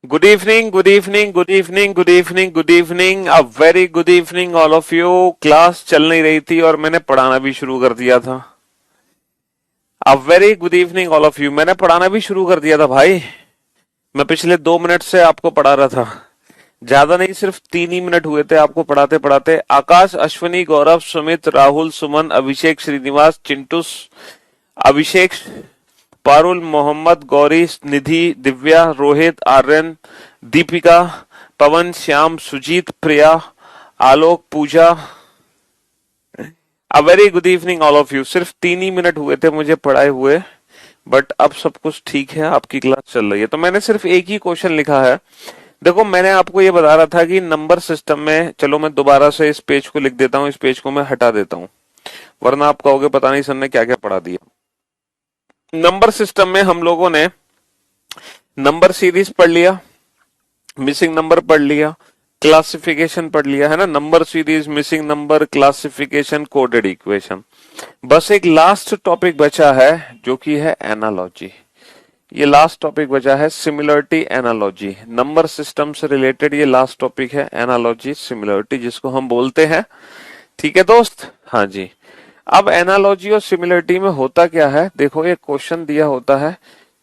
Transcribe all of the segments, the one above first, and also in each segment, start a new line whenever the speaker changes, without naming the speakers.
Good evening, good evening, good evening, good evening, good evening, a very good evening all of you। Class चल नहीं रही थी और मैंने पढ़ाना भी शुरू कर दिया था। A very good evening all of you। मैंने पढ़ाना भी शुरू कर दिया था भाई। मैं पिछले 2 मिनट से आपको पढ़ा रहा था। ज्यादा नहीं, सिर्फ 3 ही मिनट हुए थे आपको पढ़ाते पढ़ाते। Akash, Ashwini, Gaurav, Sumit, Rahul, Suman, Abhishek, Srinivas, Chintu, Abhishek, Parul, Mohammad, Gauri, Nidhi, Divya, Rohit, Aryan, Deepika, Pawan, Shyam, Sujeet, Priya, Alok, Pooja. A very good evening all of you. सिर्फ 3 ही मिनट हुए थे मुझे पढ़ाए हुए, बट अब सब कुछ ठीक है, आपकी क्लास चल रही है। तो मैंने सिर्फ एक ही क्वेश्चन लिखा है। देखो, मैंने आपको ये बता रहा था कि नंबर सिस्टम में, चलो मैं दोबारा से इस पेज को लिख देता हूँ, इस पेज को मैं हटा देता हूँ, वरना आप कहोगे पता नहीं सर ने क्या क्या पढ़ा दिया। नंबर सिस्टम में हम लोगों ने नंबर सीरीज पढ़ लिया, मिसिंग नंबर पढ़ लिया, क्लासिफिकेशन पढ़ लिया है ना। Number series, missing number, classification, coded equation. बस एक लास्ट टॉपिक बचा है जो कि है एनालॉजी। ये लास्ट टॉपिक बचा है, सिमिलरिटी एनालॉजी। नंबर सिस्टम से रिलेटेड ये लास्ट टॉपिक है, एनालॉजी सिमिलरिटी जिसको हम बोलते हैं। ठीक है दोस्त, हाँ जी। अब एनालॉजी और सिमिलरिटी में होता क्या है, देखो एक क्वेश्चन दिया होता है,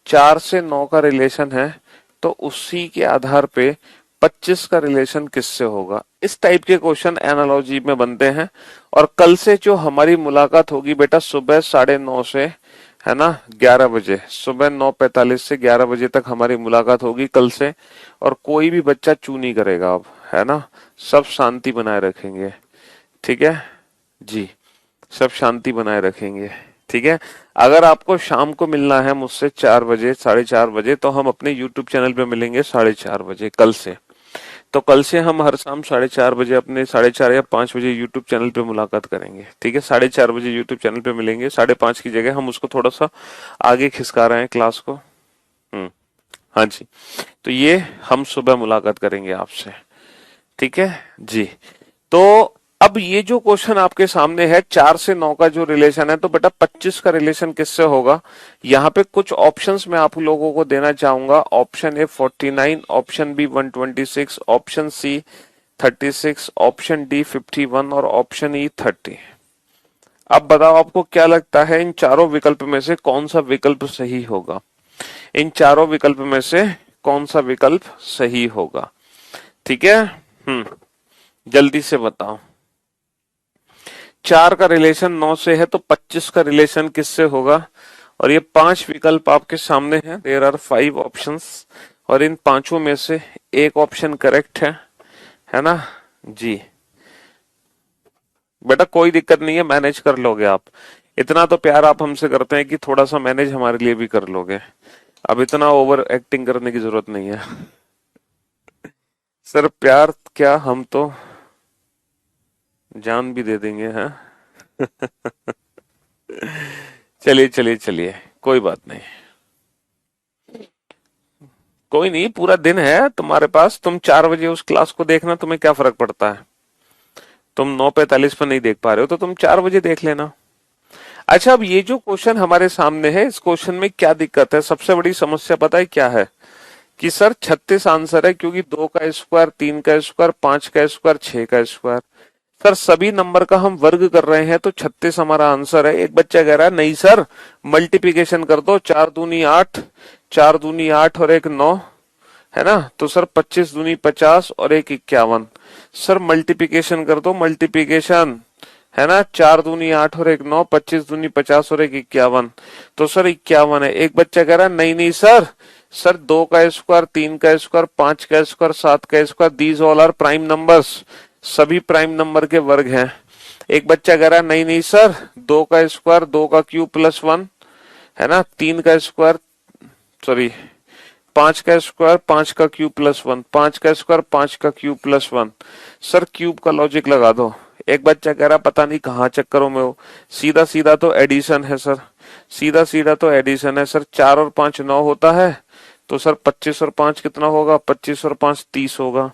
4 से 9 का रिलेशन है, तो उसी के आधार पे 25 का रिलेशन किससे होगा। इस टाइप के क्वेश्चन एनालॉजी में बनते हैं। और कल से जो हमारी मुलाकात होगी बेटा, सुबह 9:30 से, है ना, 11 बजे, सुबह 9:45 से 11 बजे तक हमारी मुलाकात होगी कल से। और कोई भी बच्चा चू नहीं करेगा अब, है ना, सब शांति बनाए रखेंगे। ठीक है जी, सब शांति बनाए रखेंगे। ठीक है। अगर आपको शाम को मिलना है मुझसे 4 बजे, 4:30 बजे, तो हम अपने YouTube चैनल पे मिलेंगे 4:30 बजे कल से। तो कल से हम हर शाम 4:30 बजे अपने 4:30 या 5 बजे YouTube चैनल पे मुलाकात करेंगे। ठीक है, 4:30 बजे YouTube चैनल पे मिलेंगे। 5:30 की जगह हम उसको थोड़ा सा आगे खिसका रहे हैं क्लास को। हाँ जी। तो ये हम सुबह मुलाकात करेंगे आपसे। ठीक है जी। तो अब ये जो क्वेश्चन आपके सामने है, 4 से 9 का जो रिलेशन है, तो बेटा 25 का रिलेशन किससे होगा। यहाँ पे कुछ ऑप्शंस मैं आप लोगों को देना चाहूंगा। Option A 49, option B 126, option C 36, option D 51 और ऑप्शन ई 30। अब बताओ आपको क्या लगता है, इन चारों विकल्प में से कौन सा विकल्प सही होगा। इन चारों विकल्प में से कौन सा विकल्प सही होगा। ठीक है, जल्दी से बताओ। 4 का रिलेशन 9 से है, तो 25 का रिलेशन किससे होगा। और ये 5 विकल्प आपके सामने हैं, देयर आर 5 ऑप्शंस, और इन पांचों में से एक ऑप्शन करेक्ट है ना जी। बेटा कोई दिक्कत नहीं है, मैनेज कर लोगे आप। इतना तो प्यार आप हमसे करते हैं कि थोड़ा सा मैनेज हमारे लिए भी कर लोगे। अब इतना ओवर एक्टिंग करने की जरूरत नहीं है। सर प्यार क्या, हम तो जान भी दे देंगे, हैं। चलिए चलिए चलिए, कोई बात नहीं। कोई नहीं, पूरा दिन है तुम्हारे पास। तुम 4 बजे उस क्लास को देखना, तुम्हें क्या फर्क पड़ता है। तुम 9:45 पर नहीं देख पा रहे हो तो तुम 4 बजे देख लेना। अच्छा, अब ये जो क्वेश्चन हमारे सामने है, इस क्वेश्चन में क्या दिक्कत है, सबसे बड़ी समस्या पता है क्या है, कि सर 36 आंसर है, क्योंकि 2 का स्क्वायर, 3 का स्क्वायर, 5 का स्क्वायर, 6 का स्क्वायर। सर सभी नंबर का हम वर्ग कर रहे हैं, तो 36 हमारा आंसर है। एक बच्चा कह रहा है नहीं सर, मल्टीप्लीकेशन कर दो, 4 दूनी 8, 4 दूनी 8 और एक 9, है ना। तो सर 25 दूनी 50 और एक 51। सर मल्टीप्लीकेशन कर दो, मल्टीप्लीकेशन, है ना, 4 दूनी 8 और एक 9, 25 दूनी 50 और एक 51। तो सर 51 है। एक बच्चा कह रहा है नहीं नहीं सर, सर 2 का स्क्वायर, 3 का स्क्वायर, 5 का स्क्वायर, 7 का square, these all are prime numbers, सभी प्राइम नंबर के वर्ग हैं। एक बच्चा कह रहा है नहीं नहीं सर, 2 का स्क्वायर, 2 का क्यूब प्लस 1, है ना, 3 का स्क्वायर, सॉरी 5 का स्क्वायर, 5 का क्यूब प्लस 1, 5 का स्क्वायर, 5 का क्यूब प्लस 1। सर क्यूब का लॉजिक लगा दो। एक बच्चा कह रहा पता नहीं कहाँ चक्करों में हो, सीधा सीधा तो एडिशन है सर, सीधा सीधा तो एडिशन है सर। 4 और 5 9 होता है, तो सर 25 और 5 कितना होगा, 25 और 5 30 होगा।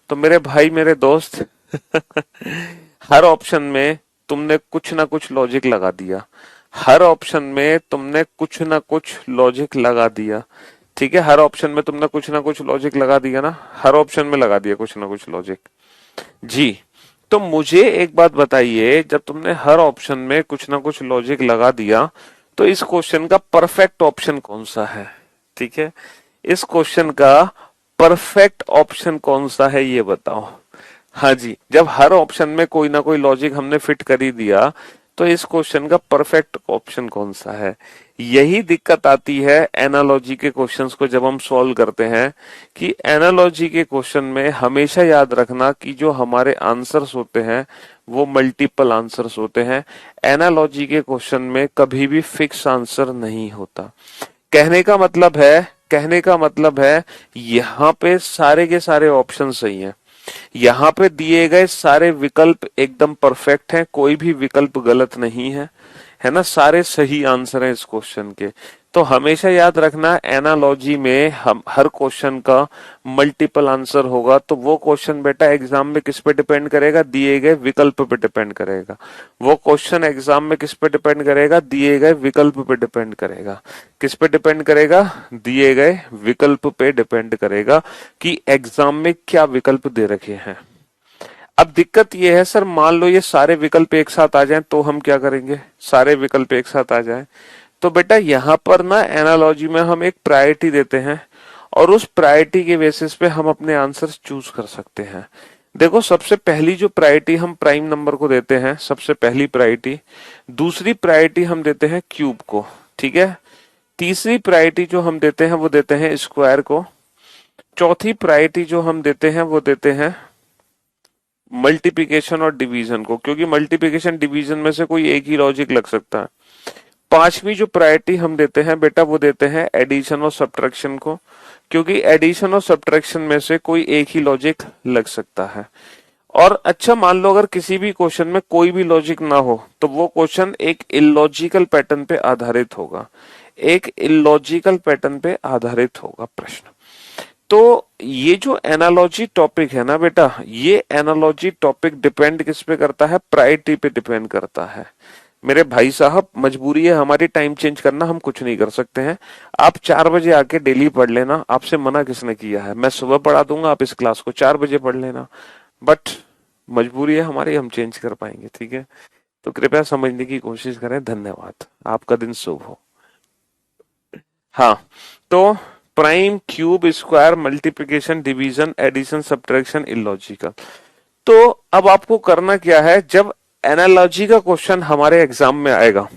तो मेरे भाई मेरे दोस्त, हर ऑप्शन में तुमने कुछ ना कुछ लॉजिक लगा दिया, हर ऑप्शन में तुमने कुछ ना कुछ लॉजिक लगा दिया। ठीक है, हर ऑप्शन में तुमने कुछ ना कुछ लॉजिक लगा दिया ना, हर ऑप्शन में लगा दिया कुछ ना कुछ लॉजिक। जी, तो मुझे एक बात बताइए, जब तुमने हर ऑप्शन में कुछ ना कुछ लॉजिक लगा दिया तो इस क्वेश्चन का परफेक्ट ऑप्शन कौन सा है? ठीक है, इस क्वेश्चन का परफेक्ट ऑप्शन कौन सा है ये बताओ। हाँ जी, जब हर ऑप्शन में कोई ना कोई लॉजिक हमने फिट कर ही दिया तो इस क्वेश्चन का परफेक्ट ऑप्शन कौन सा है? यही दिक्कत आती है एनालॉजी के क्वेश्चंस को जब हम सॉल्व करते हैं, कि एनालॉजी के क्वेश्चन में हमेशा याद रखना कि जो हमारे आंसर्स होते हैं वो मल्टीपल आंसर्स होते हैं। एनालॉजी के क्वेश्चन में कभी भी फिक्स आंसर नहीं होता। कहने का मतलब है कहने का मतलब है यहाँ पे सारे के सारे ऑप्शन सही हैं, यहाँ पे दिए गए सारे विकल्प एकदम परफेक्ट हैं, कोई भी विकल्प गलत नहीं है ना, सारे सही आंसर हैं इस क्वेश्चन के। तो हमेशा याद रखना एनालॉजी में हम हर क्वेश्चन का मल्टीपल आंसर होगा, तो वो क्वेश्चन बेटा एग्जाम में किस पे डिपेंड करेगा? दिए गए विकल्प पे डिपेंड करेगा। वो क्वेश्चन एग्जाम में किस पे डिपेंड करेगा? दिए गए विकल्प पे डिपेंड करेगा। किस पे डिपेंड करेगा? दिए गए विकल्प पे डिपेंड करेगा कि एग्जाम में क्या विकल्प दे रखे हैं। अब दिक्कत ये है सर, मान लो ये सारे विकल्प एक साथ आ जाएं तो हम क्या करेंगे? सारे विकल्प एक साथ आ जाएं तो बेटा यहाँ पर ना एनालॉजी में हम एक प्रायोरिटी देते हैं और उस प्रायोरिटी के बेसिस पे हम अपने आंसर्स चूज कर सकते हैं। देखो, सबसे पहली जो प्रायोरिटी हम प्राइम नंबर को देते हैं, सबसे पहली प्रायोरिटी। दूसरी प्रायोरिटी हम देते हैं क्यूब को, ठीक है। तीसरी प्रायोरिटी जो हम देते हैं वो देते हैं स्क्वायर को। चौथी प्रायोरिटी जो हम देते हैं वो देते हैं मल्टीप्लिकेशन और डिवीजन को, क्योंकि मल्टीप्लिकेशन डिवीजन में से कोई एक ही लॉजिक लग सकता है। पांचवी जो प्रायोरिटी हम देते हैं बेटा वो देते हैं एडिशन और सब्ट्रैक्शन को, क्योंकि एडिशन और सब्ट्रैक्शन में से कोई एक ही लॉजिक लग सकता है। और अच्छा, मान लो अगर किसी भी क्वेश्चन में कोई भी लॉजिक ना हो तो वो क्वेश्चन एक इलॉजिकल पैटर्न पे आधारित होगा, एक इलॉजिकल पैटर्न पे आधारित होगा प्रश्न। तो ये जो एनालॉजी टॉपिक है ना बेटा, ये एनालॉजी टॉपिक डिपेंड किस पे करता है? प्रायोरिटी पे डिपेंड करता है। मेरे भाई साहब, मजबूरी है हमारी टाइम चेंज करना, हम कुछ नहीं कर सकते हैं। आप 4 बजे आके डेली पढ़ लेना, आपसे मना किसने किया है? मैं सुबह पढ़ा दूंगा, आप इस क्लास को 4 बजे पढ़ लेना, बट मजबूरी है हमारी, हम चेंज कर पाएंगे, ठीक है। तो कृपया समझने की कोशिश करें। धन्यवाद, आपका दिन शुभ हो। हाँ, तो prime, cube, square, multiplication, division, addition, subtraction, illogical. तो अब आपको करना क्या है, जब एनालॉजी का क्वेश्चन हमारे एग्जाम में आएगा,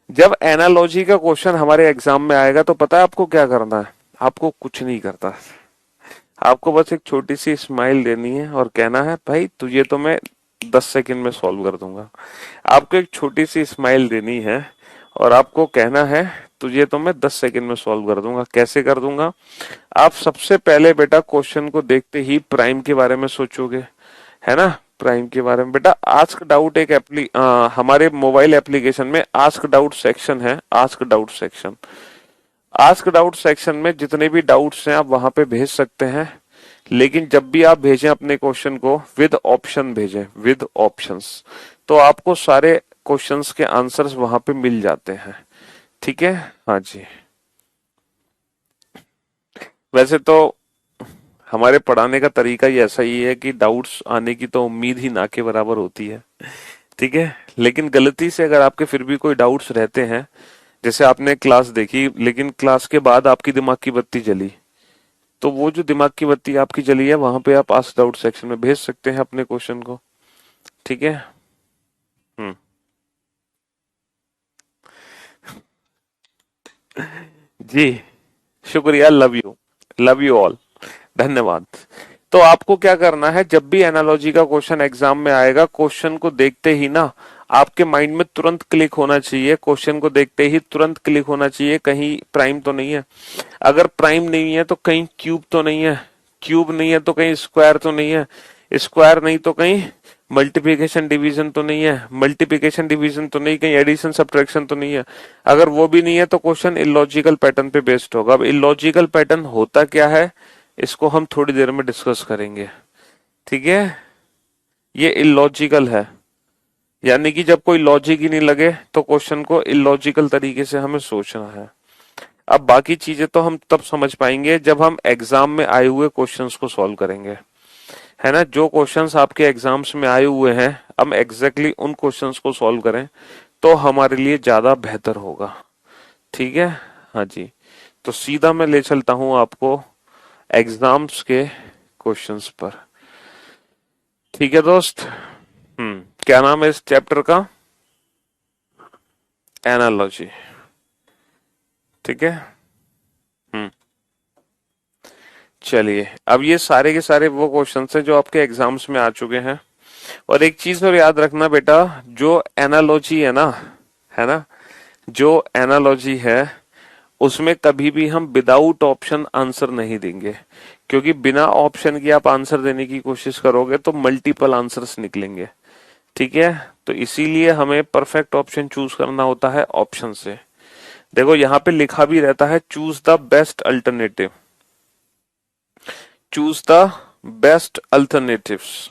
जब एनालॉजी का क्वेश्चन हमारे एग्जाम में आएगा तो पता है आपको क्या करना है? आपको कुछ नहीं करता, आपको बस एक छोटी सी स्माइल देनी है और कहना है भाई तुझे तो मैं 10 सेकंड में सॉल्व कर दूंगा। आपको एक छोटी सी स्माइल देनी है और आपको कहना है तुझे तो मैं 10 सेकंड में सॉल्व कर दूंगा। कैसे कर दूंगा? आप सबसे पहले बेटा क्वेश्चन को देखते ही प्राइम के बारे में सोचोगे, है ना। प्राइम के बारे में बेटा आस्क डाउट एक हमारे मोबाइल एप्लीकेशन में आस्क डाउट सेक्शन है। Ask doubt section, ask doubt section में जितने भी डाउट्स हैं आप वहां पे भेज सकते हैं, लेकिन जब भी आप भेजें अपने क्वेश्चन को विद ऑप्शन भेजें, विद ऑप्शंस, तो आपको सारे क्वेश्चंस के आंसर्स वहां पे मिल जाते हैं, ठीक है। हाँ जी, वैसे तो हमारे पढ़ाने का तरीका ही ऐसा ही है कि डाउट्स आने की तो उम्मीद ही ना के बराबर होती है, ठीक है। लेकिन गलती से अगर आपके फिर भी कोई डाउट्स रहते हैं, जैसे आपने क्लास देखी लेकिन क्लास के बाद आपकी दिमाग की बत्ती जली, तो वो जो दिमाग की बत्ती आपकी जली है वहां पे आप आस्क डाउट सेक्शन में भेज सकते हैं अपने क्वेश्चन को, ठीक है। हम्म, जी, शुक्रिया, लव यू ऑल, धन्यवाद। तो आपको क्या करना है, जब भी एनालॉजी का क्वेश्चन एग्जाम में आएगा, क्वेश्चन को देखते ही ना आपके माइंड में तुरंत क्लिक होना चाहिए, क्वेश्चन को देखते ही तुरंत क्लिक होना चाहिए कहीं प्राइम तो नहीं है। अगर प्राइम नहीं है तो कहीं क्यूब तो नहीं है, क्यूब नहीं है तो कहीं स्क्वायर तो नहीं है, स्क्वायर नहीं तो कहीं मल्टीप्लिकेशन डिवीजन तो नहीं है, मल्टीप्लिकेशन डिवीजन तो नहीं, कहीं एडिशन सब्ट्रैक्शन तो नहीं है। अगर वो भी नहीं है तो क्वेश्चन इलॉजिकल पैटर्न पे बेस्ड होगा। अब इलॉजिकल पैटर्न होता क्या है इसको हम थोड़ी देर में डिस्कस करेंगे, ठीक है। ये इलॉजिकल है, यानी कि जब कोई लॉजिक ही नहीं लगे तो क्वेश्चन को इलॉजिकल तरीके से हमें सोचना है। अब बाकी चीजें तो हम तब समझ पाएंगे जब हम एग्जाम में आए हुए क्वेश्चंस को सॉल्व करेंगे, है ना। जो क्वेश्चंस आपके एग्जाम्स में आए हुए हैं, हम एग्जैक्टली उन क्वेश्चंस को सॉल्व करें तो हमारे लिए ज्यादा बेहतर होगा। ठीक है। हाँ जी। तो सीधा मैं ले चलता हूं आपको एग्जाम्स के क्वेश्चंस पर। ठीक है दोस्त। क्या नाम है इस चैप्टर का? एनालॉजी। ठीक है। हम्म चलिए, अब ये सारे के सारे वो क्वेश्चंस हैं जो आपके एग्जाम्स में आ चुके हैं। और एक चीज और याद रखना बेटा, जो एनालॉजी है ना, जो एनालॉजी है उसमें कभी भी हम विदाउट ऑप्शन आंसर नहीं देंगे, क्योंकि बिना ऑप्शन के आप आंसर देने की कोशिश करोगे तो मल्टीपल आंसर्स निकलेंगे। ठीक है। तो इसीलिए हमें परफेक्ट ऑप्शन चूज करना होता है ऑप्शन से। देखो यहाँ पे लिखा भी रहता है choose the best alternative, choose the best alternatives,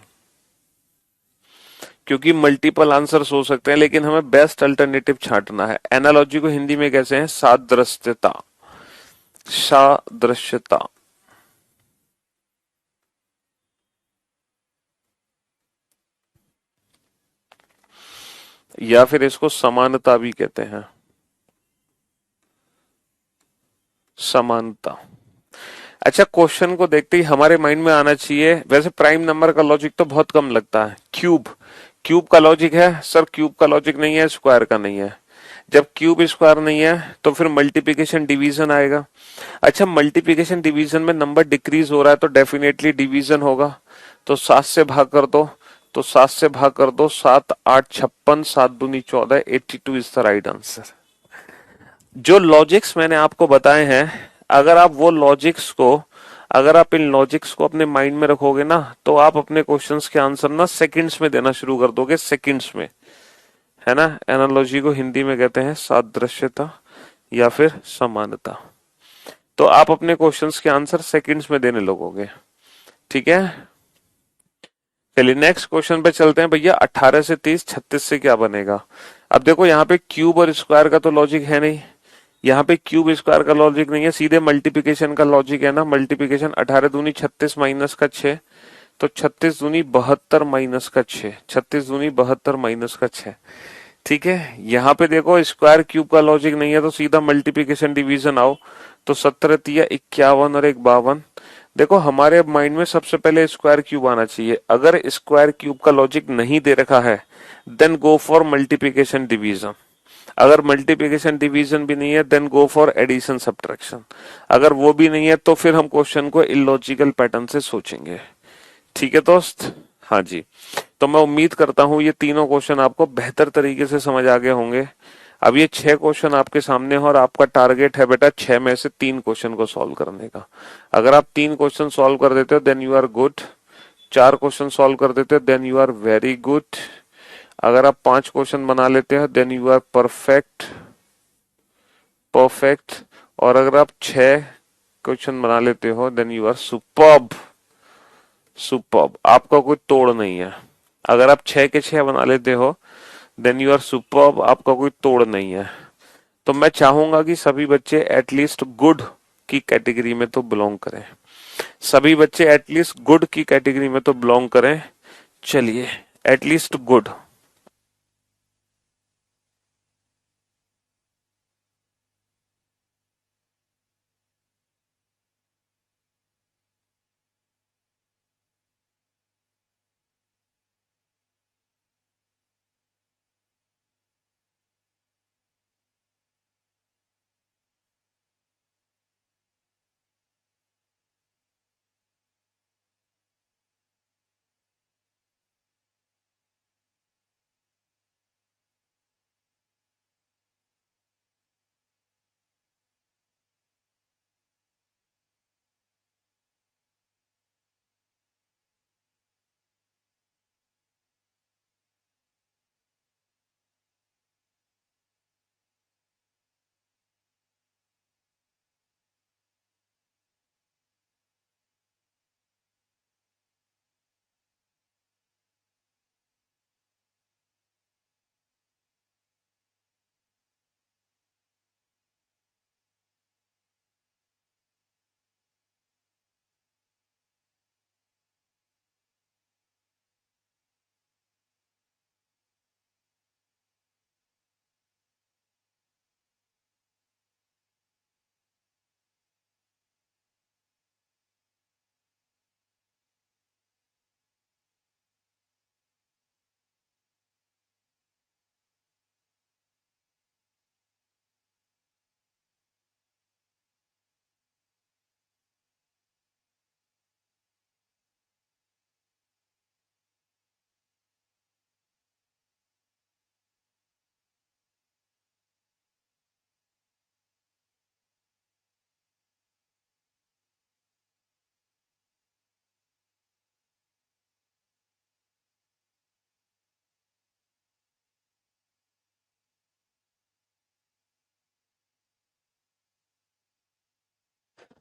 क्योंकि मल्टीपल आंसर्स हो सकते हैं लेकिन हमें बेस्ट अल्टरनेटिव छांटना है। एनालॉजी को हिंदी में कैसे हैं? सादृश्यता। सादृश्यता। या फिर इसको समानता भी कहते हैं। समानता। अच्छा, क्वेश्चन को देखते ही हमारे माइंड में आना चाहिए, वैसे प्राइम नंबर का लॉजिक तो बहुत कम लगता है। क्यूब, क्यूब का लॉजिक है सर? क्यूब का लॉजिक नहीं है, स्क्वायर का नहीं है। जब क्यूब स्क्वायर नहीं है तो फिर मल्टीप्लिकेशन डिवीजन आएगा। अच्छा, मल्टीप्लिकेशन डिवीजन में नंबर डिक्रीज हो रहा है तो डेफिनेटली डिवीजन होगा। तो 7 से भाग कर दो, तो 7 से भाग कर दो, 7 8 56, 7 दूनी 14, 82 इज द राइट आंसर। जो लॉजिक्स मैंने आपको बताए हैं, अगर आप वो लॉजिक्स को, अगर आप इन लॉजिक्स को अपने माइंड में रखोगे ना, तो आप अपने क्वेश्चंस के आंसर ना सेकंड्स में देना शुरू कर दोगे, सेकंड्स में, है ना। एनालॉजी को हिंदी में कहते हैं सादृश्यता या फिर समानता। तो आप अपने क्वेश्चंस के आंसर सेकंड्स में देने लगोगे। ठीक है। चलिए नेक्स्ट क्वेश्चन पे चलते हैं भैया। 18 से 30, 36 से क्या बनेगा? अब देखो यहाँ पे क्यूब और स्क्वायर का तो लॉजिक है नहीं, यहाँ पे क्यूब स्क्वायर का लॉजिक नहीं है, सीधे मल्टीप्लिकेशन का लॉजिक है ना। मल्टीप्लिकेशन 18 दूनी 36 माइनस का 6, तो 36 दूनी 72 माइनस का 6, 36 दूनी 72 माइनस का 6। ठीक है। यहाँ पे देखो स्क्वायर क्यूब का लॉजिक नहीं है तो सीधा मल्टीप्लिकेशन डिवीजन आओ, तो 17 तिया 51 और एक 52। देखो हमारे माइंड में सबसे पहले स्क्वायर क्यूब आना चाहिए। अगर स्क्वायर क्यूब का लॉजिक नहीं दे रखा है then go for multiplication division. अगर मल्टीप्लिकेशन डिवीजन भी नहीं है then go for addition subtraction. अगर वो भी नहीं है तो फिर हम क्वेश्चन को इलॉजिकल पैटर्न से सोचेंगे। ठीक है दोस्त। हाँ जी। तो मैं उम्मीद करता हूं ये तीनों क्वेश्चन आपको बेहतर तरीके से समझ आ गए होंगे। अब ये 6 क्वेश्चन आपके सामने है और आपका टारगेट है बेटा 6 में से 3 क्वेश्चन को सॉल्व करने का। अगर आप 3 क्वेश्चन सॉल्व कर देते हो then you are good. 4 question solve कर देते हो then you are very good. अगर आप 5 क्वेश्चन बना लेते हो then you are perfect, perfect. और अगर आप 6 क्वेश्चन बना लेते हो then you are superb, superb. आपका कोई तोड़ नहीं है। अगर आप 6 के 6 बना लेते हो देन यू आर सुपर्ब, आपका कोई तोड़ नहीं है। तो मैं चाहूंगा कि सभी बच्चे एटलीस्ट गुड की कैटेगरी में तो बिलोंग करें, सभी बच्चे एटलीस्ट गुड की कैटेगरी में तो बिलोंग करें। चलिए, एटलीस्ट गुड।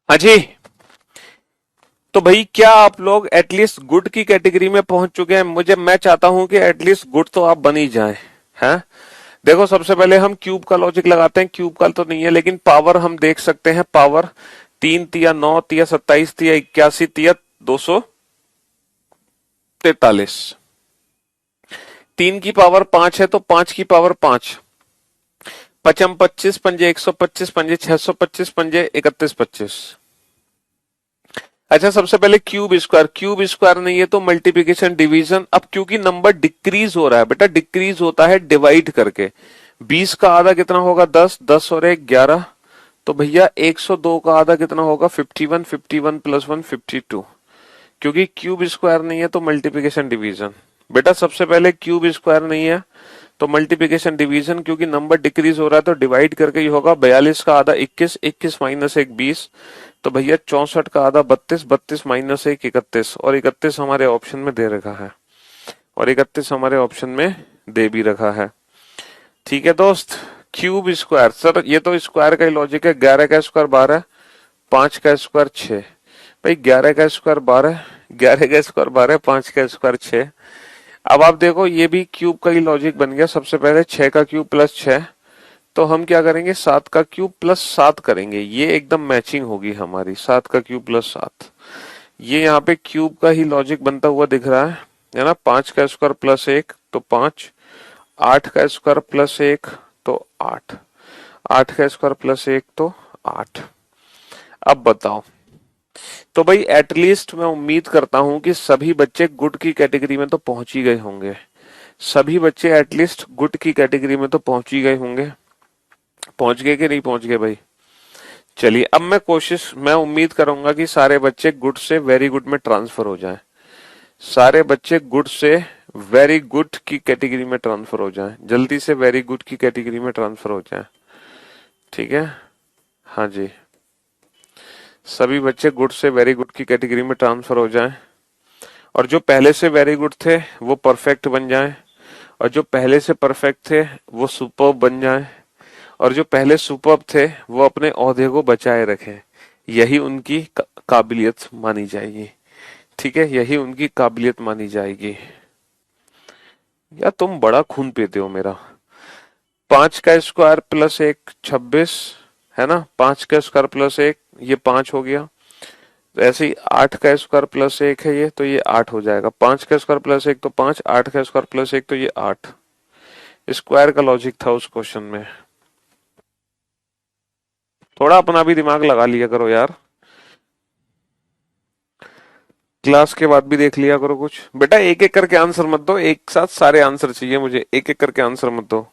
हाँ जी। तो भाई क्या आप लोग एटलीस्ट गुड की कैटेगरी में पहुंच चुके हैं? मैं चाहता हूं कि एटलीस्ट गुड तो आप बन ही जाएं। हैं? देखो सबसे पहले हम क्यूब का लॉजिक लगाते हैं। क्यूब का तो नहीं है, लेकिन पावर हम देख सकते हैं। पावर 3 तिया 9 तिया 27 तिया 81 तिया 243। 3 की पावर 5 है तो 5 की पावर 5। पचम 25 पंजे 125 पंजे 625 पंजे 31 25। अच्छा सबसे पहले क्यूब स्क्वायर नहीं है तो मल्टीप्लिकेशन डिवीजन। अब क्योंकि नंबर डिक्रीज हो रहा है बेटा, डिक्रीज होता है डिवाइड करके। 20 का आधा कितना होगा? 10। 10 और 1 11। तो भैया 102 का आधा कितना होगा? 51। 51 प्लस 1 52। क्योंकि क्यूब स्क्वायर नहीं है तो मल्टीप्लिकेशन डिवीजन। बेटा सबसे पहले क्यूब स्क्वायर नहीं है तो मल्टीप्लिकेशन डिवीजन, क्योंकि नंबर डिक्रीज हो रहा है तो डिवाइड करके ही होगा। 42 का आधा 21। 21 माइनस 1 20। तो भैया 64 का आधा 32। 32 माइनस 1 31। और 31 हमारे ऑप्शन में दे रखा है। और 31 हमारे ऑप्शन में दे भी रखा है। ठीक है दोस्त। क्यूब स्क्वायर सर, ये तो स्क्वायर का ही लॉजिक है। 11 का स्क्वायर 12। 5 का स्क्वायर 6। भाई 11 का स्क्वायर 12। 11 का स्क्वायर 12। 5 का स्क्वायर 6। अब आप देखो ये भी क्यूब का ही लॉजिक बन गया। सबसे पहले 6 का क्यूब प्लस 6। तो हम क्या करेंगे? 7 का क्यूब प्लस 7 करेंगे। ये एकदम मैचिंग होगी हमारी। 7 का क्यूब प्लस 7। ये यहाँ पे क्यूब का ही लॉजिक बनता हुआ दिख रहा है ना। 5 का स्क्वायर प्लस 1 तो 5। 8 का स्क्वायर प्लस 1 तो 8। 8 का स्क्वायर प्लस 1 तो 8। अब बताओ। तो भाई एटलीस्ट मैं उम्मीद करता हूं कि सभी बच्चे गुड की कैटेगरी में तो पहुंच ही गए होंगे। सभी बच्चे एटलीस्ट गुड की कैटेगरी में तो पहुंच ही गए होंगे। पहुंच गए कि नहीं पहुंच गए भाई? चलिए अब मैं उम्मीद करूंगा कि सारे बच्चे गुड से वेरी गुड में ट्रांसफर हो जाएं। सारे बच्चे गुड से वेरी गुड की कैटेगरी में ट्रांसफर हो जाएं। जल्दी से वेरी गुड की कैटेगरी में ट्रांसफर हो जाएं। ठीक है। हाँ जी। सभी बच्चे गुड से वेरी गुड की कैटेगरी में ट्रांसफर हो जाएं। और जो पहले से वेरी गुड थे वो परफेक्ट बन जाएं। और जो पहले से परफेक्ट थे वो सुपर्ब बन जाएं। और जो पहले सुपर्ब थे वो अपने ओहदे को बचाए रखें। यही उनकी काबिलियत मानी जाएगी। ठीक है, यही उनकी काबिलियत मानी जाएगी। या तुम बड़ा खून पीते हो मेरा। 5 का स्क्वायर प्लस 1 26 है ना। 5 का स्क्वायर प्लस 1 ये 5 हो गया। तो ऐसे ही 8 का स्क्वायर प्लस 1 है ये, तो ये 8 हो जाएगा। 5 का स्क्वायर प्लस 1 तो 5। 8 का स्क्वायर प्लस 1 तो ये 8। स्क्वायर का लॉजिक था उस क्वेश्चन में। थोड़ा अपना भी दिमाग लगा लिया करो यार। क्लास के बाद भी देख लिया करो कुछ। बेटा एक एक करके आंसर मत दो, एक साथ सारे आंसर चाहिए मुझे। एक एक करके आंसर मत दो।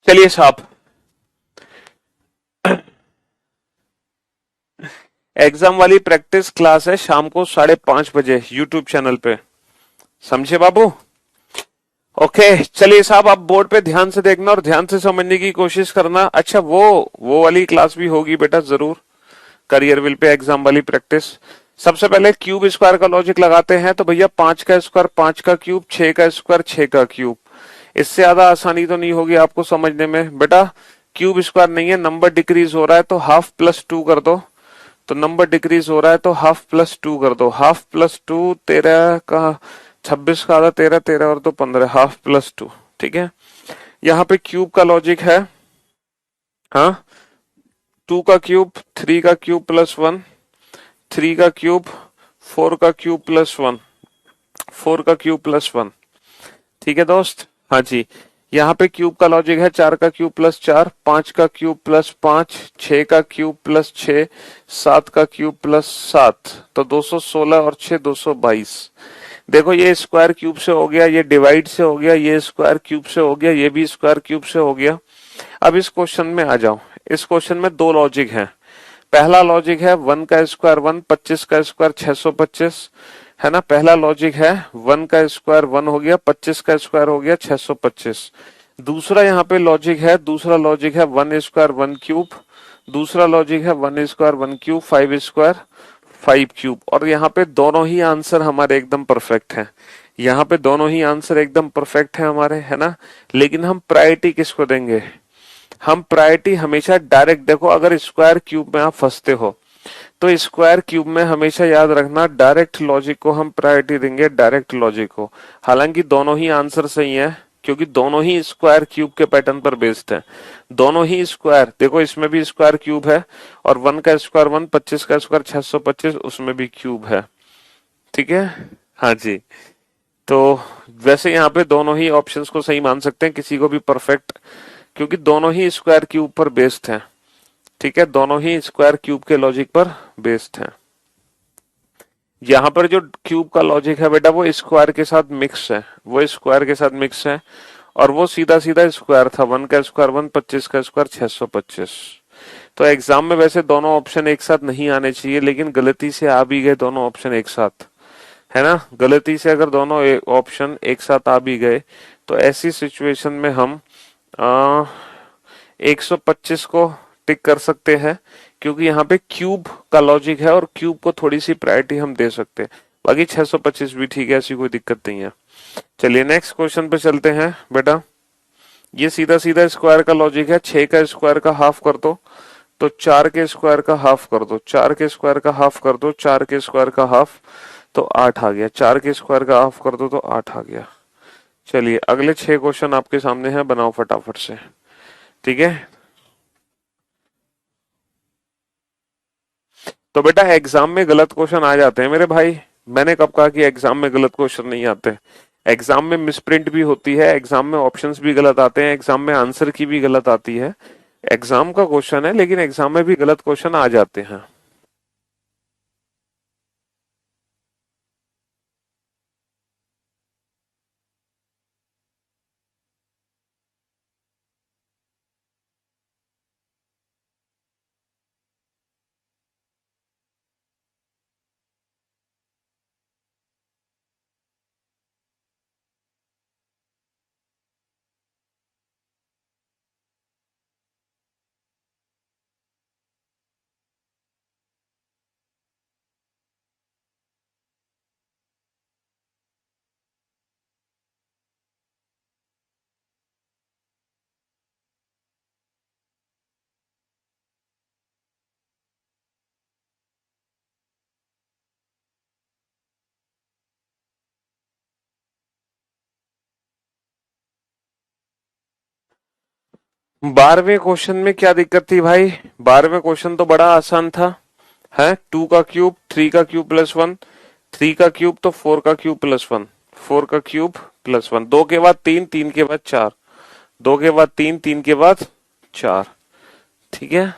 चलिए साहब, एग्जाम वाली प्रैक्टिस क्लास है शाम को 5:30 बजे यूट्यूब चैनल पे। समझे बाबू? ओके, चलिए साहब, आप बोर्ड पे ध्यान से देखना और ध्यान से समझने की कोशिश करना। अच्छा, वो वाली क्लास भी होगी बेटा जरूर, करियर विल पे एग्जाम वाली प्रैक्टिस। सबसे पहले क्यूब स्क्वायर का लॉजिक लगाते हैं। तो भैया 5 का स्क्वायर 5 का क्यूब, 6 का स्क्वायर 6 का क्यूब। इससे ज्यादा आसानी तो नहीं होगी आपको समझने में बेटा। क्यूब स्क्वायर नहीं है, नंबर डिक्रीज हो रहा है तो हाफ प्लस टू कर दो। तो नंबर डिक्रीज हो रहा है तो हाफ प्लस टू कर दो। हाफ प्लस टू 13 का 26 का आधा 13, 13 और 2 15, हाफ प्लस टू। ठीक है, यहाँ पे क्यूब का लॉजिक है। हाँ, 2 का क्यूब 3 का क्यूब +1, 3 का क्यूब 4 का क्यूब +1, 4 का क्यूब +1। ठीक है दोस्त, हाँ जी। यहाँ पे क्यूब का लॉजिक है 4 का क्यूब +4, 5 का क्यूब +5, 6 का क्यूब +6, 7 का क्यूब +7। तो 216 और 6 222। देखो ये स्क्वायर क्यूब से हो गया, ये डिवाइड से हो गया, ये स्क्वायर क्यूब से हो गया, ये भी स्क्वायर क्यूब से हो गया। अब इस क्वेश्चन में आ जाओ। इस क्वेश्चन में दो लॉजिक है। पहला लॉजिक है 1 का स्क्वायर 1, 25 का स्क्वायर 625, है ना। पहला लॉजिक है 1 का स्क्वायर 1 हो गया, 25 का स्क्वायर हो गया 625। दूसरा यहाँ पे लॉजिक है, दूसरा लॉजिक है 1 स्क्वायर 1 क्यूब। दूसरा लॉजिक है 1 स्क्वायर 1 क्यूब, 5 स्क्वायर 5 क्यूब। और यहाँ पे दोनों ही आंसर हमारे एकदम परफेक्ट हैं। यहाँ पे दोनों ही आंसर एकदम परफेक्ट है हमारे, है ना। लेकिन हम प्रायोरिटी किसको देंगे? हम प्रायोरिटी हमेशा डायरेक्ट, देखो अगर स्क्वायर क्यूब में आप फंसते हो तो स्क्वायर क्यूब में हमेशा याद रखना डायरेक्ट लॉजिक को हम प्रायोरिटी देंगे, डायरेक्ट लॉजिक को। हालांकि दोनों ही आंसर सही है, क्योंकि दोनों ही स्क्वायर क्यूब के पैटर्न पर बेस्ड है। दोनों ही स्क्वायर, देखो इसमें भी स्क्वायर क्यूब है, और 1 का स्क्वायर 1, 25 का स्क्वायर 625, उसमें भी क्यूब है। ठीक है, हाँ जी। तो वैसे यहाँ पे दोनों ही ऑप्शंस को सही मान सकते हैं, किसी को भी परफेक्ट, क्योंकि दोनों ही स्क्वायर क्यूब पर बेस्ड हैं। ठीक है, दोनों ही स्क्वायर क्यूब के लॉजिक पर बेस्ड हैं। यहाँ पर जो क्यूब का लॉजिक है बेटा, वो स्क्वायर के साथ मिक्स है, वो स्क्वायर के साथ मिक्स है। और वो सीधा सीधा स्क्वायर था, 1 का स्क्वायर 1, 25 का स्क्वायर 625। तो एग्जाम में वैसे दोनों ऑप्शन एक साथ नहीं आने चाहिए, लेकिन गलती से आ भी गए दोनों ऑप्शन एक साथ, है ना। गलती से अगर दोनों ऑप्शन एक साथ आ भी गए तो ऐसी सिचुएशन में हम आ, 125 को टिक कर सकते हैं, क्योंकि यहाँ पे क्यूब का लॉजिक है और क्यूब को थोड़ी सी प्रायोरिटी हम दे सकते हैं। बाकी 625 भी ठीक है, ऐसी कोई दिक्कत नहीं है। चलिए नेक्स्ट क्वेश्चन पे चलते हैं बेटा। ये सीधा सीधा स्क्वायर का लॉजिक है। 6 का स्क्वायर का हाफ कर दो तो 4 के स्क्वायर का हाफ कर दो, 4 के स्क्वायर का हाफ कर दो, 4 के स्क्वायर का हाफ तो 8 आ गया, 4 के स्क्वायर का हाफ कर दो तो 8 आ गया। चलिए अगले 6 क्वेश्चन आपके सामने हैं, बनाओ फटाफट से। ठीक है, तो बेटा एग्जाम में गलत क्वेश्चन आ जाते हैं मेरे भाई। मैंने कब कहा कि एग्जाम में गलत क्वेश्चन नहीं आते? एग्जाम में मिसप्रिंट भी होती है, एग्जाम में ऑप्शंस भी गलत आते हैं, एग्जाम में आंसर की भी गलत आती है। एग्जाम का क्वेश्चन है, लेकिन एग्जाम में भी गलत क्वेश्चन आ जाते हैं। 12वें क्वेश्चन में क्या दिक्कत थी भाई? 12वें क्वेश्चन तो बड़ा आसान था, है। 2 का क्यूब 3 का क्यूब +1, 3 का क्यूब तो 4 का क्यूब +1, 4 का क्यूब +1, 2 के बाद 3, 3 के बाद 4, 2 के बाद 3, 3 के बाद 4। ठीक है,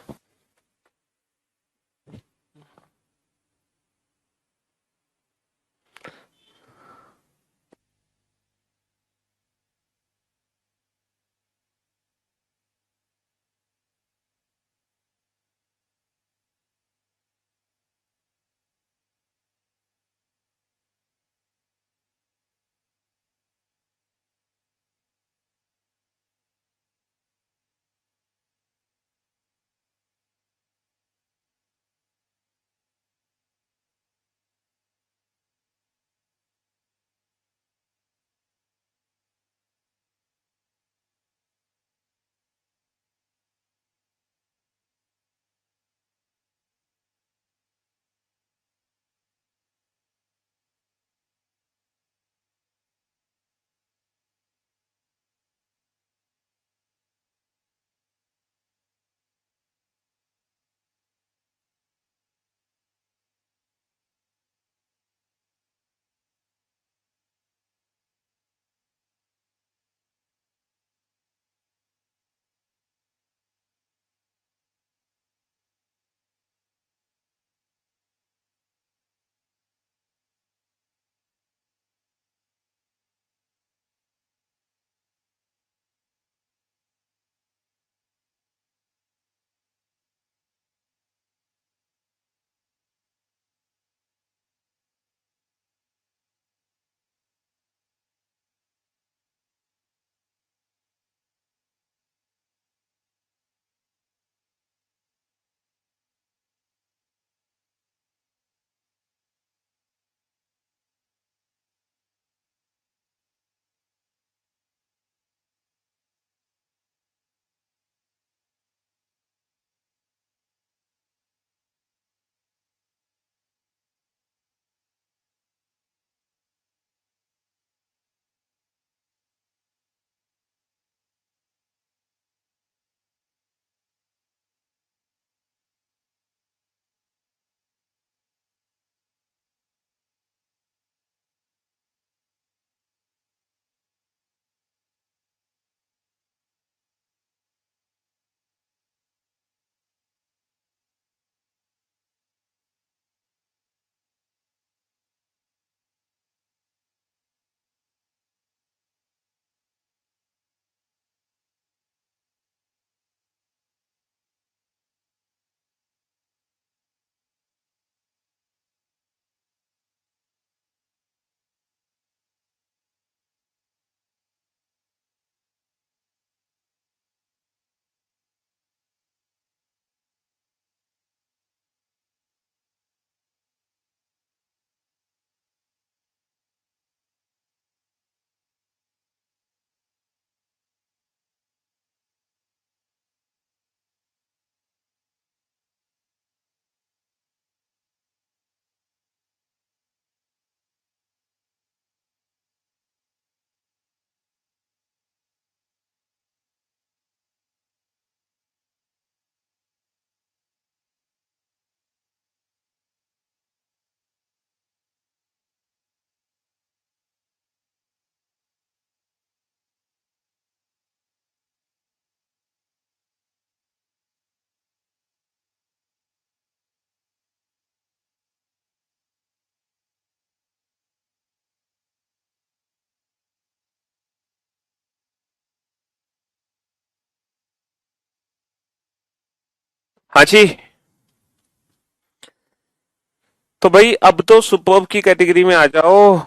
हाँ जी। तो भाई अब तो सुपर्ब की कैटेगरी में आ जाओ।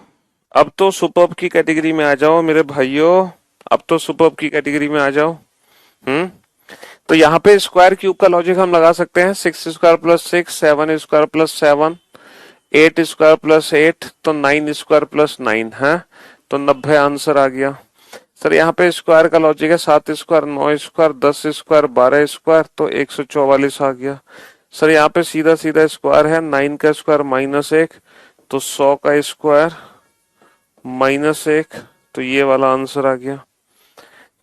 अब तो सुपर्ब की कैटेगरी में आ जाओ मेरे भाइयों। अब तो सुपर्ब की कैटेगरी में आ जाओ। हम्म। तो यहाँ पे स्क्वायर क्यूब का लॉजिक हम लगा सकते हैं। 6 square plus 6, 7 square plus 7, 8 square plus 8, तो 9 स्क्वायर प्लस 9 है। तो 90 आंसर आ गया। सर यहाँ पे स्क्वायर का लॉजिक है, 7 स्क्वायर, 9 स्क्वायर, 10 स्क्वायर, 12 स्क्वायर, तो 144 आ गया। सर यहाँ पे सीधा सीधा स्क्वायर है, 9 का स्क्वायर -1, तो 100 का स्क्वायर -1, तो ये वाला आंसर आ गया।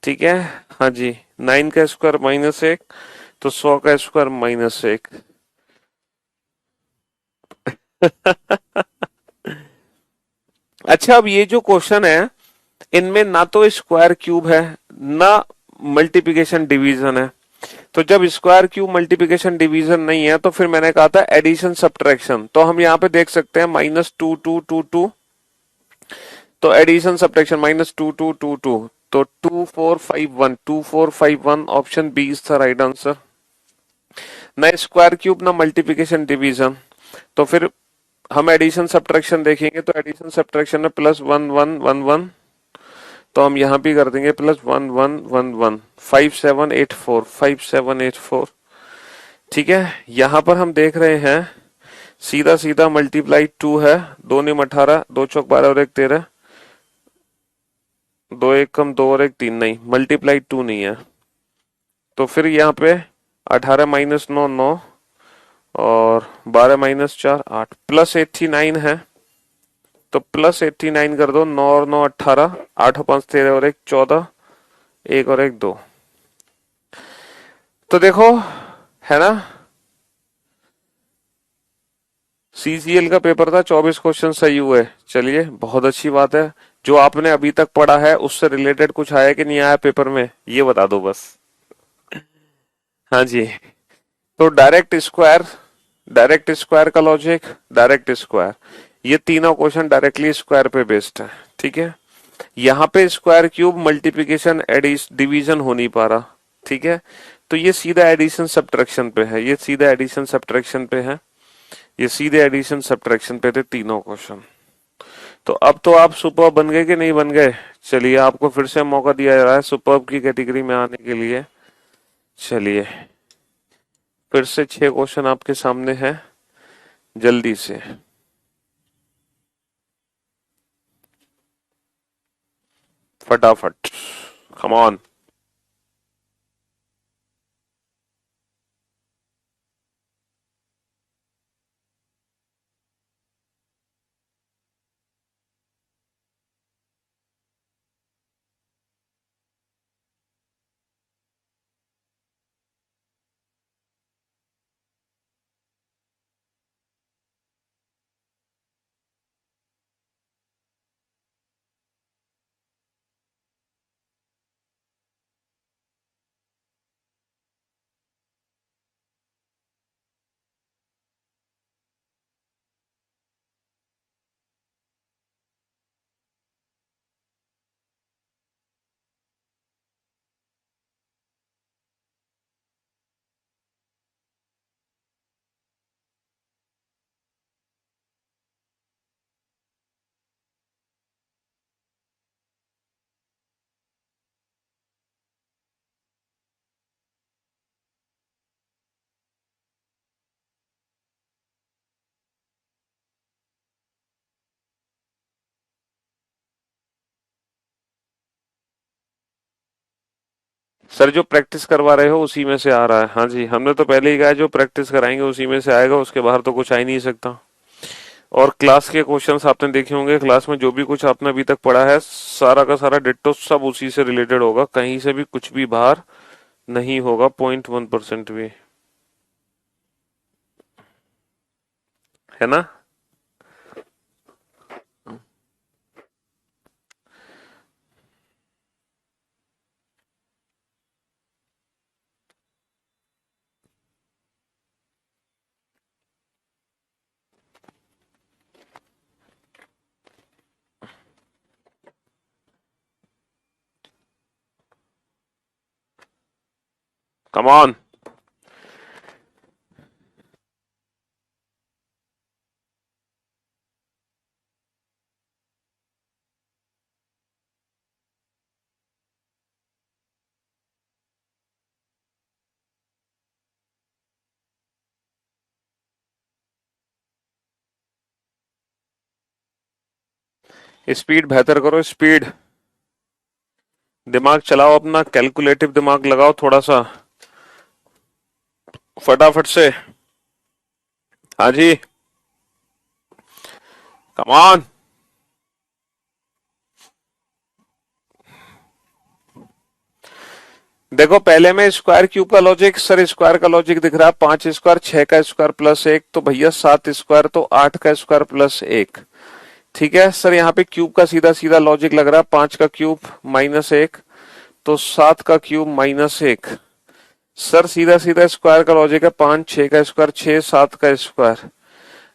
ठीक है। हाँ जी। 9 का स्क्वायर -1, तो 100 का स्क्वायर -1। अच्छा, अब ये जो क्वेश्चन है, इनमें ना तो स्क्वायर क्यूब है, ना मल्टीप्लिकेशन डिवीजन है। तो जब स्क्वायर क्यूब मल्टीप्लिकेशन डिवीजन नहीं है, तो फिर मैंने कहा था एडिशन सब्ट्रैक्शन। तो हम यहाँ पे देख सकते हैं -2 2 2 2, तो एडिशन सब्ट्रैक्शन -2 2 2 2, तो 2 4 5 1, 2 4 5 1, option B is the right answer. ना स्क्वायर क्यूब ना मल्टीप्लिकेशन डिवीजन, तो फिर हम एडिशन सब्ट्रैक्शन देखेंगे। तो एडिशन सब्ट्रैक्शन में +1 1 1 1, तो हम यहाँ भी कर देंगे +1 1 1 1, 5 7 8 4, 5 7 8 4। ठीक है। यहां पर हम देख रहे हैं सीधा सीधा मल्टीप्लाई 2 है, 2 9 18, 2 चौक 12 और 1 13, 2 1 कम 2 और 1 3, नहीं मल्टीप्लाई 2 नहीं है। तो फिर यहाँ पे 18 - 9 9, और 12 - 4 8, +89 है। तो +89 कर दो, 9 और 9 18, 8 और 5 13 और 1 14, 1 और 1 2। तो देखो, है ना, सीजीएल का पेपर था, 24 क्वेश्चन सही हुए। चलिए, बहुत अच्छी बात है। जो आपने अभी तक पढ़ा है उससे रिलेटेड कुछ आया कि नहीं आया पेपर में, ये बता दो बस। हाँ जी। तो डायरेक्ट स्क्वायर का लॉजिक, डायरेक्ट स्क्वायर, ये तीनों क्वेश्चन डायरेक्टली स्क्वायर पे बेस्ड है। ठीक है। यहाँ पे square cube multiplication addition division हो नहीं पा रहा। ठीक है। तो ये सीधा एडिशन सब्ट्रैक्शन पे है, ये सीधा एडिशन सब्ट्रैक्शन पे है, ये सीधे एडिशन सब्ट्रैक्शन पे थे तीनों क्वेश्चन। तो अब तो आप सुपर बन गए कि नहीं बन गए? चलिए, आपको फिर से मौका दिया जा रहा है सुपर की कैटेगरी में आने के लिए। चलिए, फिर से 6 क्वेश्चन आपके सामने हैं, जल्दी से। फटाफट। Come on. सर, जो प्रैक्टिस करवा रहे हो उसी में से आ रहा है। हाँ जी, हमने तो पहले ही कहा है, जो प्रैक्टिस कराएंगे उसी में से आएगा, उसके बाहर तो कुछ आ ही नहीं सकता। और क्लास के क्वेश्चंस आपने देखे होंगे, क्लास में जो भी कुछ आपने अभी तक पढ़ा है, सारा का सारा डिट्टो सब उसी से रिलेटेड होगा, कहीं से भी कुछ भी बाहर नहीं होगा, 0.1% भी। है ना? Come on. स्पीड बेहतर करो, स्पीड। दिमाग चलाओ अपना, कैलकुलेटिव दिमाग लगाओ थोड़ा सा, फटाफट से। हाँ जी, कम ऑन। देखो पहले में स्क्वायर क्यूब का लॉजिक, सर स्क्वायर का लॉजिक दिख रहा है, 5 स्क्वायर 6 का स्क्वायर प्लस 1, तो भैया 7 स्क्वायर तो 8 का स्क्वायर प्लस 1। ठीक है सर, यहाँ पे क्यूब का सीधा सीधा लॉजिक लग रहा है, 5 का क्यूब -1 तो 7 का क्यूब -1। सर सीधा सीधा स्क्वायर का लॉजिक है, 5 6 का स्क्वायर 6 7 का स्क्वायर,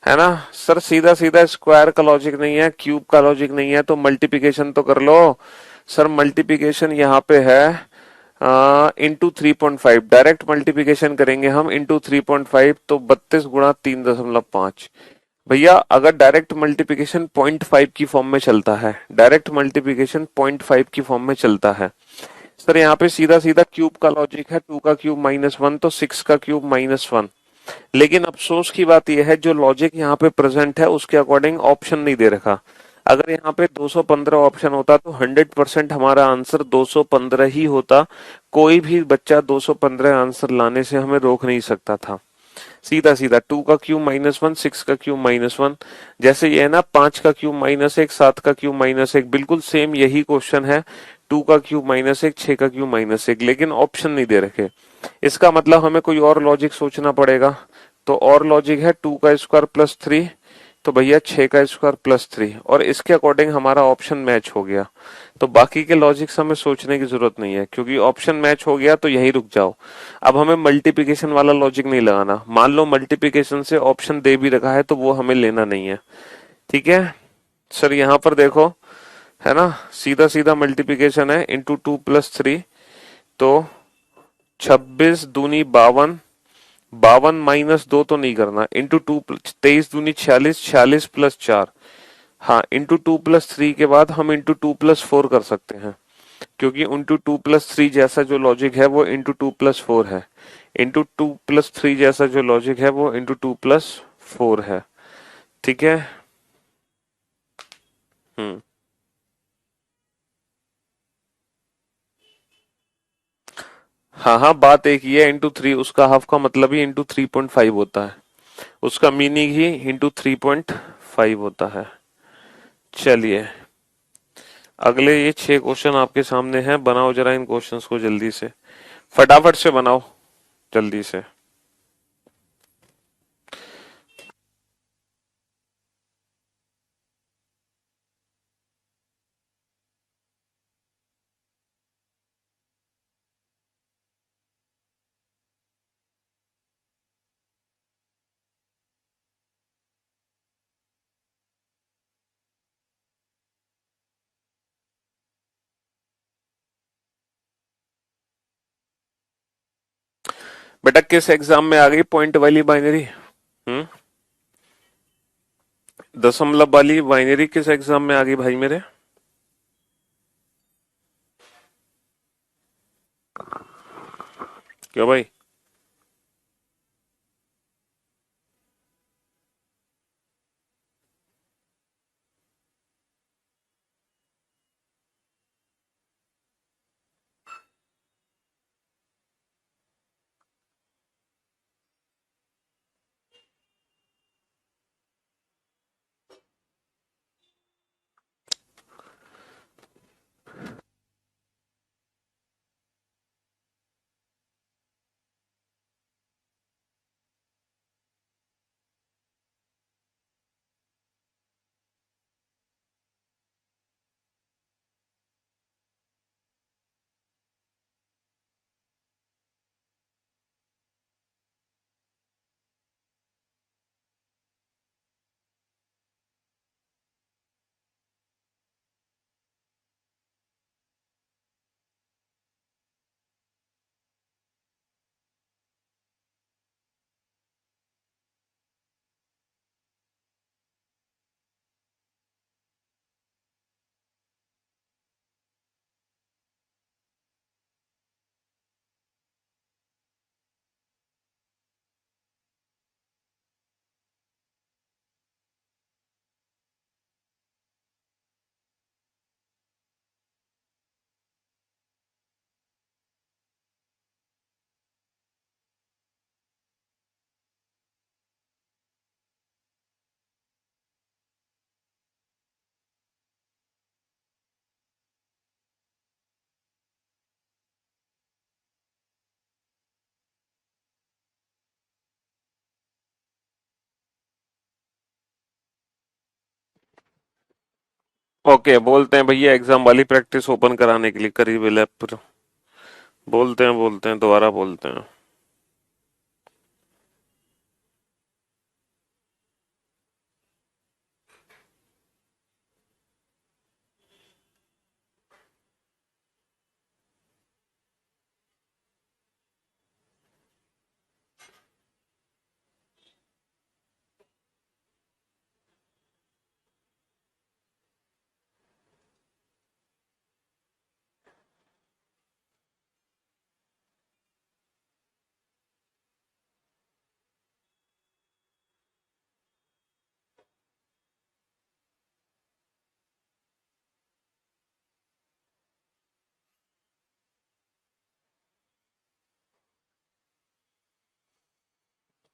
है ना। सर सीधा सीधा स्क्वायर का लॉजिक नहीं है, क्यूब का लॉजिक नहीं है, तो मल्टीप्लिकेशन तो कर लो। सर मल्टीप्लिकेशन यहाँ पे है इंटू 3.5, डायरेक्ट मल्टीप्लिकेशन करेंगे हम इंटू 3.5, तो 32 × 3.5। भैया अगर डायरेक्ट मल्टीप्लिकेशन 0.5 की फॉर्म में चलता है, डायरेक्ट मल्टीप्लिकेशन 0.5 की फॉर्म में चलता है। सर यहाँ पे सीधा सीधा क्यूब का लॉजिक है, 2 का क्यूब -1 तो 6 का क्यूब -1। लेकिन अफसोस की बात यह है, जो लॉजिक यहाँ पे प्रेजेंट है उसके अकॉर्डिंग ऑप्शन नहीं दे रखा। अगर यहाँ पे 215 ऑप्शन होता तो 100% हमारा आंसर 215 ही होता। कोई भी बच्चा 215 आंसर लाने से हमें रोक नहीं सकता था। सीधा सीधा 2 का क्यूब -1 6 का क्यूब -1, जैसे ये है ना 5 का क्यूब -1 7 का क्यूब -1, बिल्कुल सेम यही क्वेश्चन है। 2 का क्यूब -1 6 का क्यूब -1, लेकिन ऑप्शन नहीं दे रखे। इसका मतलब हमें कोई और लॉजिक सोचना पड़ेगा। तो और लॉजिक है 2 का स्क्वायर +3, तो भैया 6 का स्क्वायर +3, और इसके अकॉर्डिंग हमारा ऑप्शन मैच हो गया। तो बाकी के लॉजिक से हमें सोचने की जरूरत नहीं है, क्योंकि ऑप्शन मैच हो गया तो यहीं रुक जाओ। अब हमें मल्टीप्लिकेशन वाला लॉजिक नहीं लगाना। मान लो मल्टीप्लिकेशन से ऑप्शन दे भी रखा है तो वो हमें लेना नहीं है। ठीक है सर, यहाँ पर देखो, है ना, सीधा सीधा मल्टीप्लिकेशन है, इंटू 2 + 3, तो 26 दूनी 52, 52 - 2 तो नहीं करना, इंटू 2 23 दूनी 46, 46 + 4। हाँ, इंटू 2 + 3 के बाद हम इंटू 2 + 4 कर सकते हैं, क्योंकि इंटू 2 + 3 जैसा जो लॉजिक है वो इंटू 2 + 4 है। इंटू 2 + 3 जैसा जो लॉजिक है वो इंटू 2 + 4 है। ठीक है। हम्म। हाँ हाँ, बात एक ही है, इंटू 3 उसका हाफ का मतलब ही इंटू 3.5 होता है। उसका मीनिंग ही इंटू 3.5 होता है। चलिए, अगले ये 6 क्वेश्चन आपके सामने हैं, बनाओ जरा इन क्वेश्चंस को जल्दी से, फटाफट से बनाओ, जल्दी से। बेटा किस एग्जाम में आ गई पॉइंट वाली बाइनरी? हम्म। दशमलव वाली बाइनरी किस एग्जाम में आ गई भाई मेरे? क्यों भाई? ओके, बोलते हैं भैया एग्जाम वाली प्रैक्टिस ओपन कराने के लिए करीब लैब पर। बोलते हैं दोबारा बोलते हैं।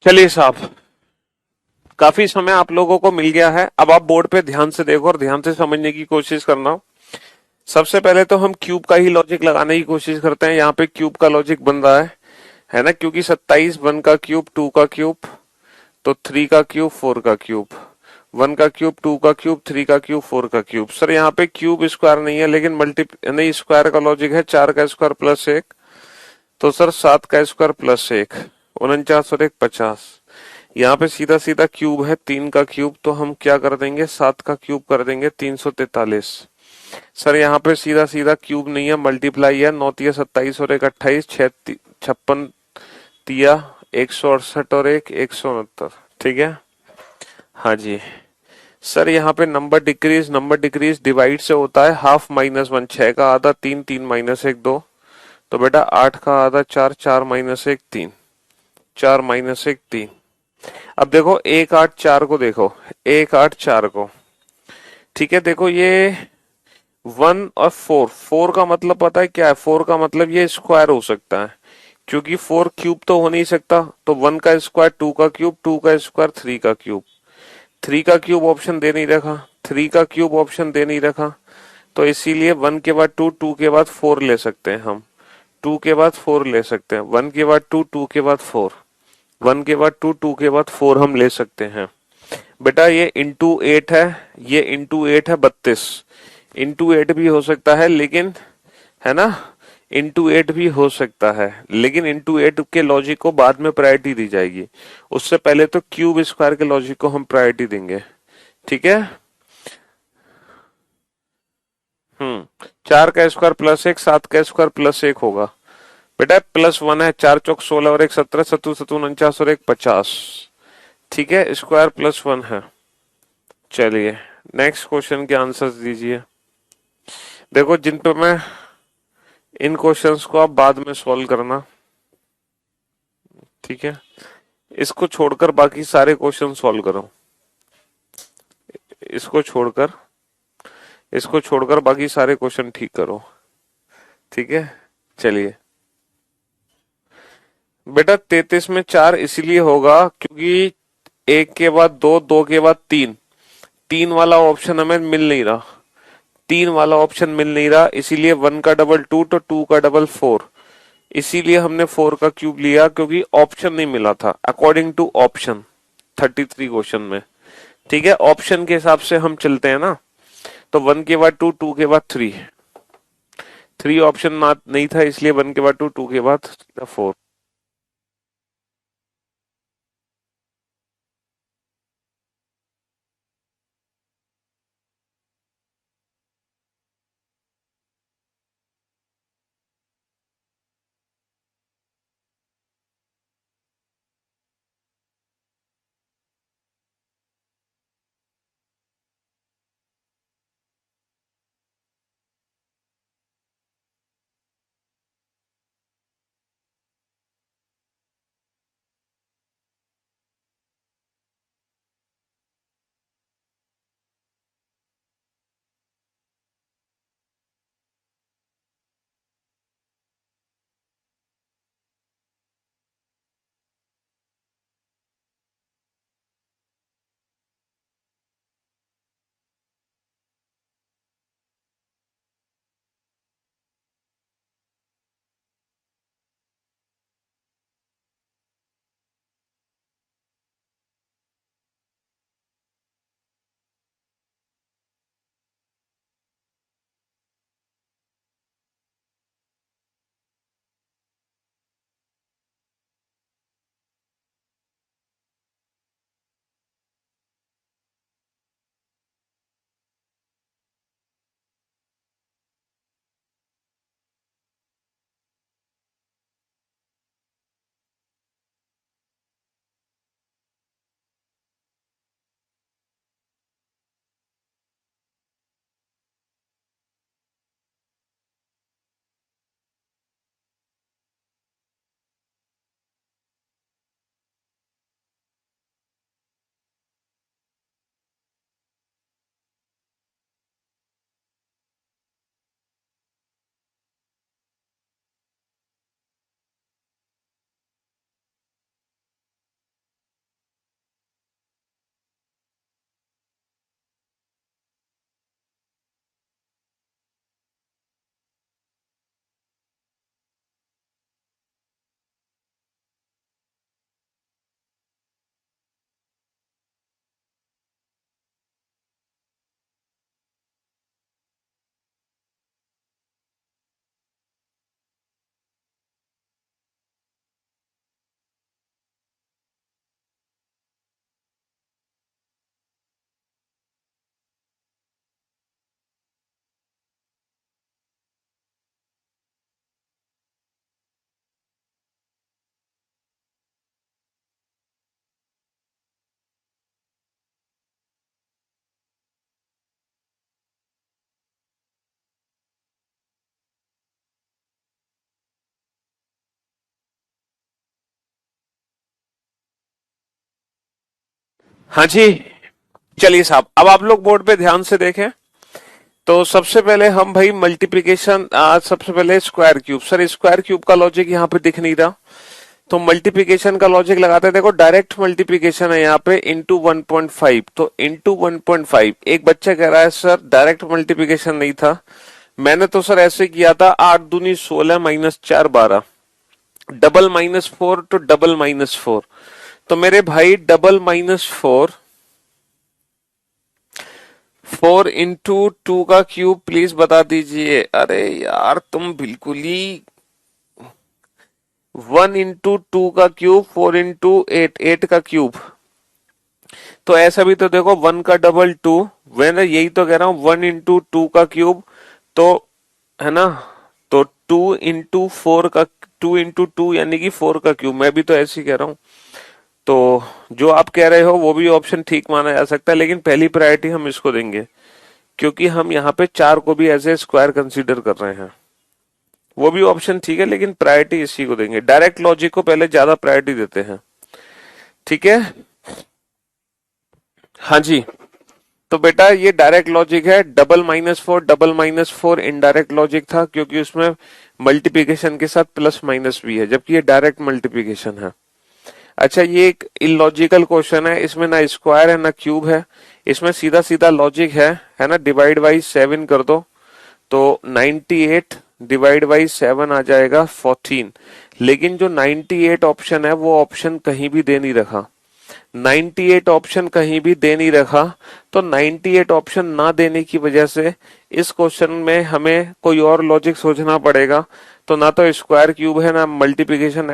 चलिए साहब, काफी समय आप लोगों को मिल गया है। अब आप बोर्ड पे ध्यान से देखो और ध्यान से समझने की कोशिश करना। सबसे पहले तो हम क्यूब का ही लॉजिक लगाने की कोशिश करते हैं। यहाँ पे क्यूब का लॉजिक बन रहा है ना, क्योंकि 27 वन का क्यूब, टू का क्यूब, तो थ्री का क्यूब, फोर का क्यूब, वन का क्यूब, टू का क्यूब, थ्री का क्यूब, फोर का क्यूब। सर यहाँ पे क्यूब स्क्वायर नहीं है, लेकिन मल्टी नहीं, स्क्वायर का लॉजिक है। चार का स्क्वायर प्लस एक, तो सर सात का स्क्वायर प्लस एक, 49 और एक 50। यहाँ पे सीधा सीधा क्यूब है, तीन का क्यूब, तो हम क्या कर देंगे, सात का क्यूब कर देंगे, 343। सर यहाँ पे सीधा सीधा क्यूब नहीं है, मल्टीप्लाई है। नौ तिया 27 और एक 28, 56 तिया 168 और एक 169। ठीक है, हाँ जी। सर यहाँ पे नंबर डिक्रीज डिवाइड से होता है हाफ माइनस वन, छह का आधा तीन, तीन माइनस एक दो, तो बेटा आठ का आधा चार, चार माइनस एक तीन, चार माइनस एक तीन। अब देखो एक आठ चार को देखो, एक आठ चार को, ठीक है। देखो ये वन और फोर, फोर का मतलब पता है क्या है, फोर का मतलब ये स्क्वायर हो सकता है, क्योंकि फोर क्यूब तो हो नहीं सकता। तो वन का स्क्वायर टू का क्यूब, टू का स्क्वायर थ्री का क्यूब, थ्री का क्यूब ऑप्शन दे नहीं रखा, थ्री का क्यूब ऑप्शन दे नहीं रखा, तो इसीलिए वन के बाद टू, टू के बाद फोर ले सकते हैं हम, टू के बाद फोर ले सकते हैं, वन के बाद टू, टू के बाद फोर, वन के बाद टू, टू के बाद फोर हम ले सकते हैं। बेटा ये इंटू एट है, ये इंटू एट है 32, इंटू एट भी हो सकता है, लेकिन है ना, इंटू एट भी हो सकता है, लेकिन इंटू एट के लॉजिक को बाद में प्रायोरिटी दी जाएगी। उससे पहले तो क्यूब स्क्वायर के लॉजिक को हम प्रायोरिटी देंगे। ठीक है। चार का स्क्वायर प्लस एक, सात का स्क्वायर प्लस एक होगा। बेटा प्लस वन है, चार चौक 16 और एक 17, सत्तू सत्तू 49 और एक 50। ठीक है, स्क्वायर प्लस वन है। चलिए नेक्स्ट क्वेश्चन के आंसर्स दीजिए। देखो जिन पे मैं, इन क्वेश्चंस को आप बाद में सॉल्व करना, ठीक है। इसको छोड़कर बाकी सारे क्वेश्चन सॉल्व करो। इसको छोड़कर, इसको छोड़कर बाकी सारे क्वेश्चन ठीक करो। ठीक है, चलिए। बेटा 33 में चार इसलिए होगा क्योंकि एक के बाद दो, दो के बाद तीन, तीन वाला ऑप्शन हमें मिल नहीं रहा, तीन वाला ऑप्शन मिल नहीं रहा, इसीलिए वन का डबल टू, तो टू का डबल फोर, इसीलिए हमने फोर का क्यूब लिया, क्योंकि ऑप्शन नहीं मिला था अकॉर्डिंग टू ऑप्शन 33 क्वेश्चन में। ठीक है, ऑप्शन के हिसाब से हम चलते हैं ना, तो वन के बाद टू, टू के बाद थ्री, थ्री ऑप्शन ना नहीं था, इसलिए वन के बाद टू, टू के बाद फोर। हाँ जी। चलिए साहब, अब आप लोग बोर्ड पे ध्यान से देखें। तो सबसे पहले हम भाई मल्टीप्लिकेशन, सबसे पहले square cube. Sir square cube का लॉजिक यहाँ पे दिख नहीं रहा, तो मल्टीप्लिकेशन का लॉजिक लगाते हैं। देखो डायरेक्ट मल्टीप्लिकेशन है यहाँ पे, इंटू 1.5, तो इंटू 1.5। एक बच्चा कह रहा है सर डायरेक्ट मल्टीप्लिकेशन नहीं था, मैंने तो सर ऐसे किया था, 8 दूनी 16 माइनस 4 12, डबल -4 तो डबल -4। तो मेरे भाई डबल -4, 4 इंटू 2 का क्यूब प्लीज बता दीजिए। अरे यार तुम बिल्कुल ही, 1 इंटू 2 का क्यूब, 4 इंटू 8, 8 का क्यूब। तो ऐसा भी तो देखो, 1 का डबल 2, मैं यही तो कह रहा हूं, 1 इंटू 2 का क्यूब, तो है ना, तो 2 इंटू 4 का, 2 इंटू 2 यानी कि 4 का क्यूब, मैं भी तो ऐसे ही कह रहा हूं। तो जो आप कह रहे हो वो भी ऑप्शन ठीक माना जा सकता है, लेकिन पहली प्रायोरिटी हम इसको देंगे, क्योंकि हम यहाँ पे 4 को भी एज ए स्क्वायर कंसीडर कर रहे हैं। वो भी ऑप्शन ठीक है, लेकिन प्रायोरिटी इसी को देंगे, डायरेक्ट लॉजिक को पहले ज्यादा प्रायोरिटी देते हैं। ठीक है। हाँ जी। तो बेटा ये डायरेक्ट लॉजिक है, double minus four indirect logic था, क्योंकि उसमें मल्टीप्लिकेशन के साथ प्लस माइनस भी है, जबकि ये डायरेक्ट मल्टीप्लिकेशन है। अच्छा ये एक इलॉजिकल क्वेश्चन है, इसमें ना स्क्वायर है ना क्यूब है, इसमें सीधा सीधा लॉजिक है ना, डिवाइड बाई 7 कर दो, तो 98 डिवाइड बाई 7 आ जाएगा 14। लेकिन जो 98 ऑप्शन है वो ऑप्शन कहीं भी दे नहीं रखा, 98 ऑप्शन कहीं भी दे नहीं रखा। तो 98 ऑप्शन ना देने की वजह से इस क्वेश्चन में हमें कोई और लॉजिक सोचना पड़ेगा। तो ना तो स्क्वायर क्यूब है, ना मल्टीप्लिकेशन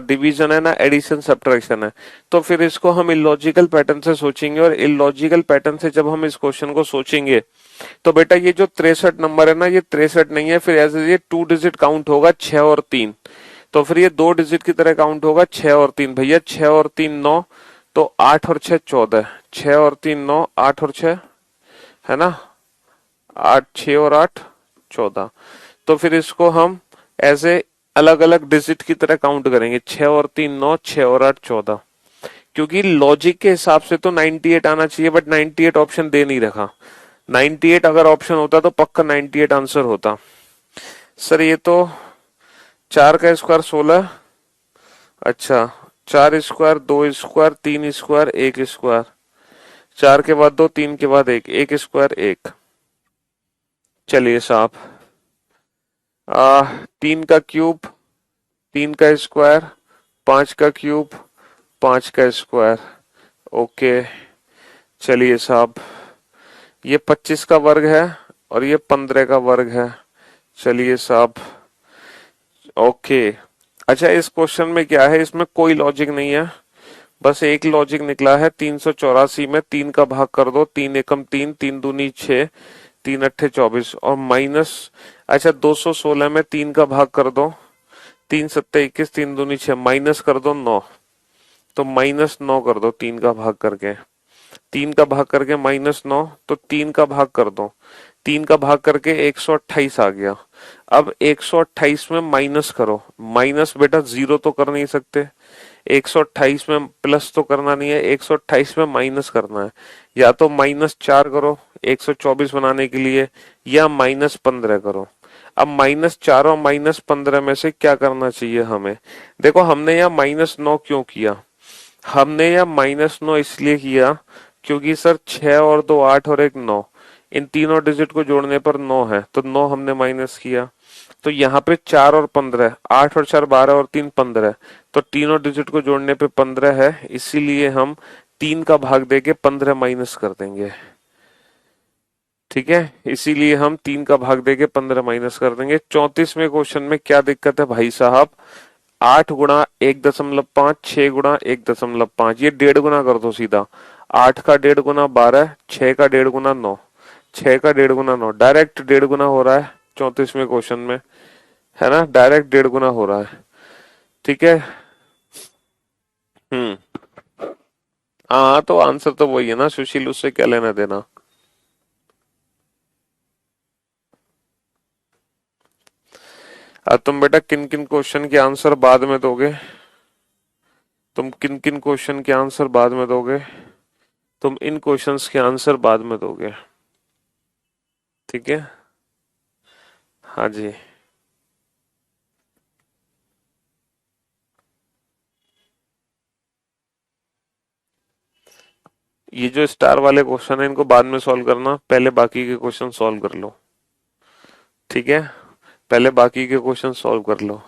डिवीजन है, ना एडिशन सब्ट्रैक्शन है। तो फिर इसको हम इलॉजिकल पैटर्न से सोचेंगे, और इलॉजिकल पैटर्न से जब हम इस क्वेश्चन को सोचेंगे, तो बेटा ये जो 63 नंबर है ना, ये 63 नहीं है, फिर ऐसे ये 2 डिजिट काउंट होगा, 6 और 3। तो फिर ये 2 डिजिट की तरह काउंट होगा, 6 और 3, भैया 6 और 3 9, तो 8 और 6 14, 6 और 3 9, 8 और 6 है ना, 8 6 और 8 14। तो फिर इसको हम ऐसे अलग अलग डिजिट की तरह काउंट करेंगे, 6 और 3 9, 6 और 8 14। क्योंकि लॉजिक के हिसाब से तो 98 आना चाहिए, बट 98 ऑप्शन दे नहीं रखा। 98 अगर ऑप्शन होता तो पक्का 98 आंसर होता। सर ये तो 4 का स्क्वायर 16, अच्छा 4 स्क्वायर 2 स्क्वायर 3 स्क्वायर 1 स्क्वायर, 4 के बाद 2, 3 के बाद 1, 1 स्क्वायर 1। चलिए साहब, 3 का क्यूब, 3 का स्क्वायर, 5 का क्यूब, 5 का स्क्वायर। ओके। चलिए साहब, ये 25 का वर्ग है और ये 15 का वर्ग है। चलिए साहब, ओके। अच्छा इस क्वेश्चन में क्या है, इसमें कोई लॉजिक नहीं है, बस एक लॉजिक निकला है। 384 में 3 का भाग कर दो, 3 एकम 3, 3 दूनी 6, 3 अट्ठे 24, और माइनस, अच्छा 216 में 3 का भाग कर दो, 3 सत्ते 21, 3 दूनी 6, माइनस कर दो 9, तो -9 कर दो 3 का भाग करके, 3 का भाग करके -9, तो 3 का भाग कर दो, 3 का भाग करके 128 आ गया। अब 128 में माइनस करो, माइनस बेटा जीरो तो कर नहीं सकते, 128 में प्लस तो करना नहीं है, 128 में माइनस करना है। या तो -4 करो 124 बनाने के लिए, या -15 करो। अब -4 और -15 में से क्या करना चाहिए हमें? देखो हमने यहाँ -9 क्यों किया, हमने यह -9 इसलिए किया क्योंकि सर 6 और 2 8 और 1 9, इन तीनों डिजिट को जोड़ने पर 9 है, तो 9 हमने माइनस किया। तो यहाँ पे 4 और 15, 8 और 4 12 और 3 15, तो तीनों डिजिट को जोड़ने पे 15 है, इसीलिए हम 3 का भाग देके 15 माइनस कर देंगे। ठीक है, इसीलिए हम 3 का भाग देके 15 माइनस कर देंगे। 34वें क्वेश्चन में क्या दिक्कत है भाई साहब, 8 गुणा 1.5, 6 गुणा 1.5, ये 1.5 गुना कर दो सीधा। 8 का 1.5 गुना 12, 6 का 1.5 गुना 9, 6 का 1.5 गुना 9, डायरेक्ट 1.5 गुना हो रहा है 34वें क्वेश्चन में, है ना, डायरेक्ट 1.5 गुना हो रहा है। ठीक है। हम्म। हाँ तो आंसर तो वही है ना सुशील, उससे क्या लेना देना। अब तुम बेटा किन किन क्वेश्चन के आंसर बाद में दोगे, तुम किन किन क्वेश्चन के आंसर बाद में दोगे? तुम इन क्वेश्चंस के आंसर बाद में दोगे। ठीक है। हाँ जी। ये जो स्टार वाले क्वेश्चन है इनको बाद में सॉल्व करना, पहले बाकी के क्वेश्चन सॉल्व कर लो। ठीक है, पहले बाकी के क्वेश्चन सॉल्व कर लो।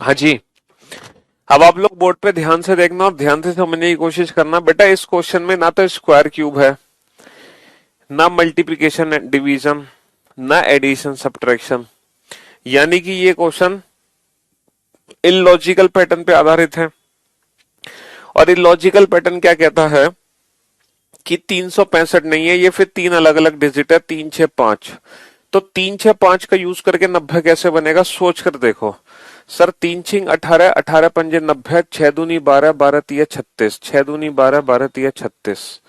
हाँ जी। अब आप लोग बोर्ड पे ध्यान से देखना और ध्यान से समझने की कोशिश करना। बेटा इस क्वेश्चन में ना तो स्क्वायर क्यूब है, ना मल्टीप्लिकेशन डिवीजन, ना एडिशन सब्ट्रैक्शन, यानी कि ये क्वेश्चन इलॉजिकल पैटर्न पे आधारित है। और इलॉजिकल पैटर्न क्या कहता है कि 365 नहीं है, ये फिर तीन अलग अलग डिजिट है, 3 6 5। तो 3 6 5 का यूज करके 90 कैसे बनेगा, सोच कर देखो। सर 3 6 18, 18 पंजे 90, 6 दूनी 12, 12 तिया 36, 6 दूनी 12, 12 तिया 36।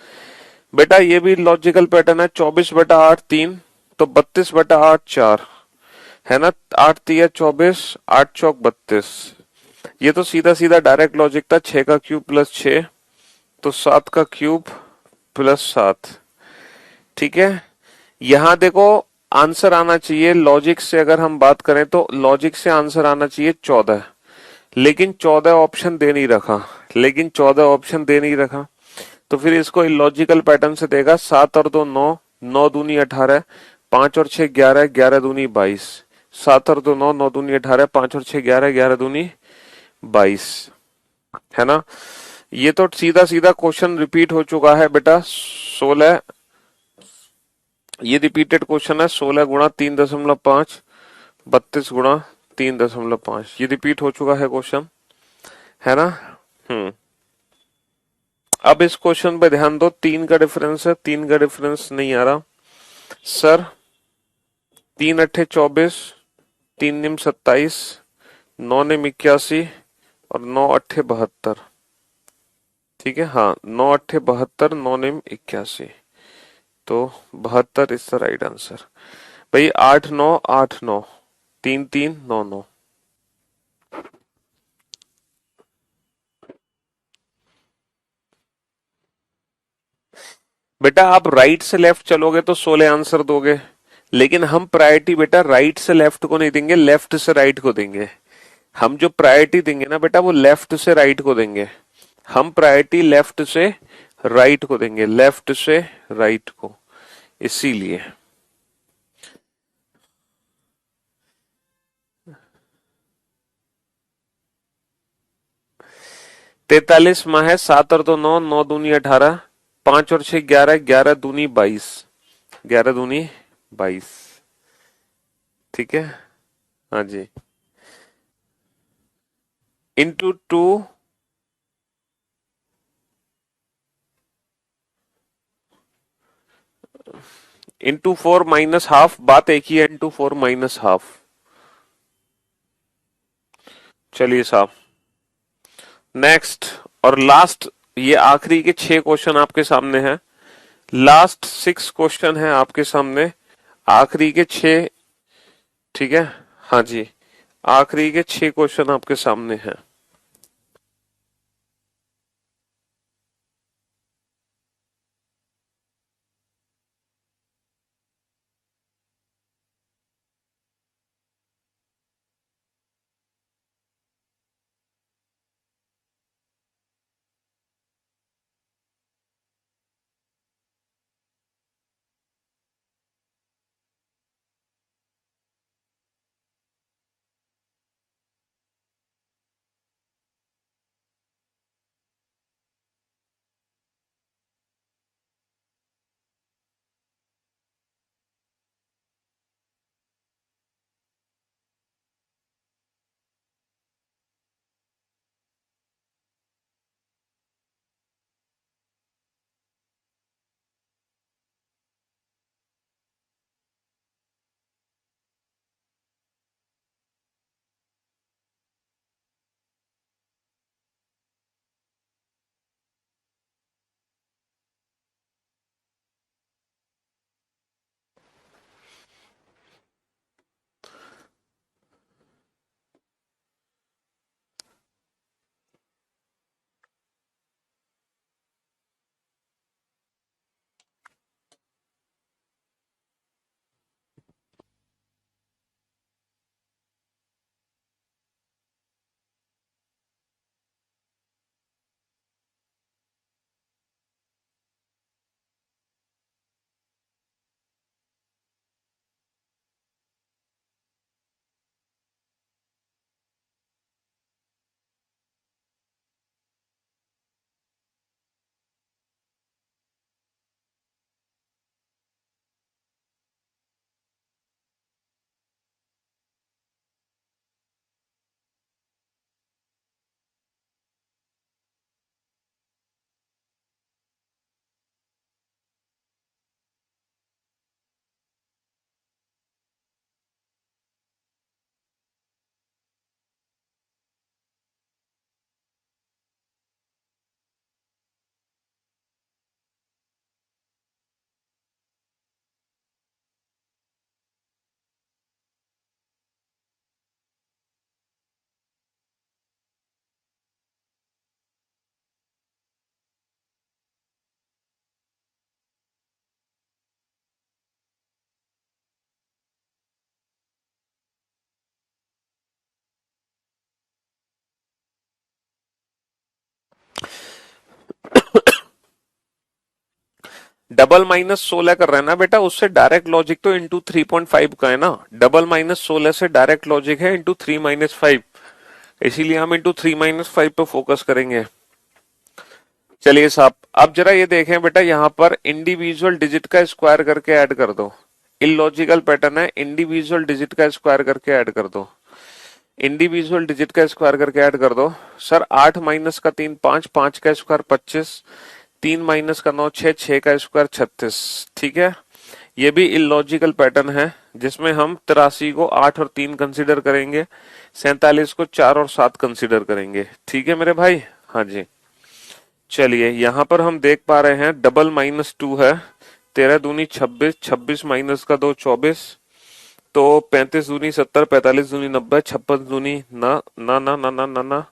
बेटा ये भी लॉजिकल पैटर्न है, 24/8 3, तो 32/8 4, है ना। 8 तिया 24, 8 चौक 32। ये तो सीधा सीधा डायरेक्ट लॉजिक था, 6 का क्यूब +6, तो 7 का क्यूब +7। ठीक है। यहां देखो आंसर आना चाहिए लॉजिक से, अगर हम बात करें तो लॉजिक से आंसर आना चाहिए 14, लेकिन 14 ऑप्शन दे नहीं रखा, लेकिन 14 ऑप्शन दे नहीं रखा। तो फिर इसको इलॉजिकल पैटर्न से देगा, 7 और 2 9, 9 दूनी 18, 5 और 6 11, 11 दूनी 22, 7 और 2 9, 9 दूनी 18, 5 और 6 11, 11 दूनी 22, है ना। ये तो सीधा सीधा क्वेश्चन रिपीट हो चुका है बेटा, 16। ये रिपीटेड क्वेश्चन है, 16 × 3.5, 32 × 3.5, ये रिपीट हो चुका है क्वेश्चन, है ना। हम्म। अब इस क्वेश्चन पे ध्यान दो, 3 का डिफरेंस है, 3 का डिफरेंस नहीं आ रहा सर। 3 8 24, 3 9 27, 9 9 81 और 9 8 72। ठीक है, हाँ 9 8 72, 9 9 81, तो 72 इज द राइट आंसर। भाई 8 9 8 9, 3 3 9 9। बेटा आप राइट से लेफ्ट चलोगे तो 16 आंसर दोगे, लेकिन हम प्रायोरिटी बेटा राइट से लेफ्ट को नहीं देंगे, लेफ्ट से राइट को देंगे। हम जो प्रायोरिटी देंगे ना बेटा वो लेफ्ट से राइट को देंगे। हम प्रायोरिटी लेफ्ट से राइट को देंगे, लेफ्ट से राइट को, इसीलिए। 43 माह है, 7 और 2 9, 9 दूनी 18, 5 और 6 11, 11 दूनी 22, 11 दूनी 22। ठीक है, हाँ जी। ×2, ×4 - ½ बात एक ही है, ×4 - ½ चलिए साहब, नेक्स्ट और लास्ट, ये आखिरी के 6 क्वेश्चन आपके सामने हैं। लास्ट 6 क्वेश्चन है आपके सामने, आखिरी के 6। ठीक है, हाँ जी, आखिरी के 6 क्वेश्चन आपके सामने हैं। डबल माइनस 16 कर रहे हैं ना बेटा, उससे डायरेक्ट लॉजिक तो इंटू 3.5 का है ना। डबल माइनस 16 से डायरेक्ट लॉजिक है इंटू 3 - 5, इसीलिए हम इंटू 3 - 5 पे फोकस करेंगे। चलिए साहब, अब जरा ये देखें बेटा, यहां पर इंडिविजुअल डिजिट का स्क्वायर करके ऐड कर दो। इलॉजिकल पैटर्न है, इंडिविजुअल डिजिट का स्क्वायर करके ऐड कर दो। इंडिविजुअल डिजिट का स्क्वायर करके ऐड कर दो। सर 8 माइनस का 3 5, 5 का स्क्वायर 25, 3 माइनस का 9 6, 6 का स्क्वायर 36। ठीक है, ये भी इलॉजिकल पैटर्न है जिसमें हम 83 को 8 और 3 कंसीडर करेंगे, 47 को 4 और 7 कंसीडर करेंगे। ठीक है मेरे भाई, हाँ जी। चलिए यहां पर हम देख पा रहे हैं डबल माइनस 2 है, 13 दूनी 26, 26 माइनस का 2 24, तो 35 दूनी 70, 45 दूनी 90, 56 दूनी ना ना ना ना ना ना ना।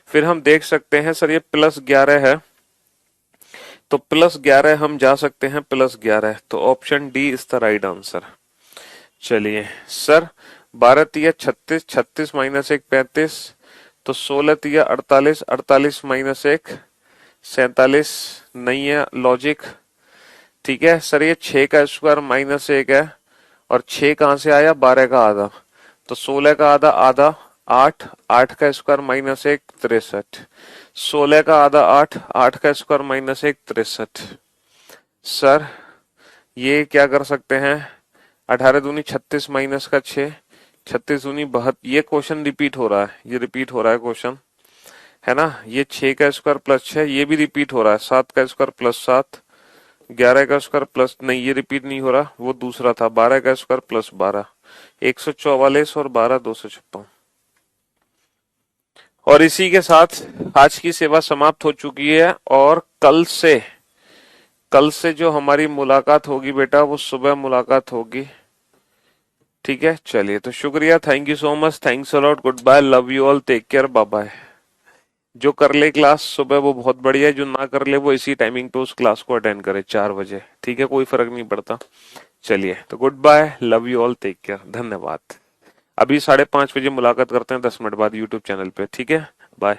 फिर हम देख सकते हैं सर ये +11 है, तो +11 हम जा सकते हैं +11, तो option D is the right answer. चलिए सर 12 तिया 36, 36 माइनस 1 35, तो 16 तिया 48, 48 माइनस 1 47 नहीं है लॉजिक। ठीक है सर, ये 6 का स्क्वायर -1 है, और 6 कहां से आया, 12 का आधा, तो 16 का आधा आधा 8, 8 का स्क्वायर -1 63, 16 का आधा 8, 8 का स्क्वायर -1 63। सर ये क्या कर सकते हैं, 18 दूनी 36 माइनस का 6, 36 दूनी 72। ये क्वेश्चन रिपीट हो रहा है, ये रिपीट हो रहा है क्वेश्चन, है ना। ये 6 का स्क्वायर +6, ये भी रिपीट हो रहा है, 7 का स्क्वायर +7, 11 का स्क्वायर प्लस, नहीं ये रिपीट नहीं हो रहा, वो दूसरा था, 12 का स्क्वायर +12, 144 और 12 256। और इसी के साथ आज की सेवा समाप्त हो चुकी है, और कल से जो हमारी मुलाकात होगी बेटा, वो सुबह मुलाकात होगी। ठीक है, चलिए तो शुक्रिया, thank you so much, thanks a lot, good bye, love you all, take care, bye bye. जो कर ले क्लास सुबह वो बहुत बढ़िया है, जो ना कर ले वो इसी टाइमिंग पे उस क्लास को अटेंड करे 4 बजे। ठीक है, कोई फर्क नहीं पड़ता। चलिए तो good bye, love you all, take care, धन्यवाद। अभी 5:30 बजे मुलाकात करते हैं 10 मिनट बाद यूट्यूब चैनल पे। ठीक है, बाय।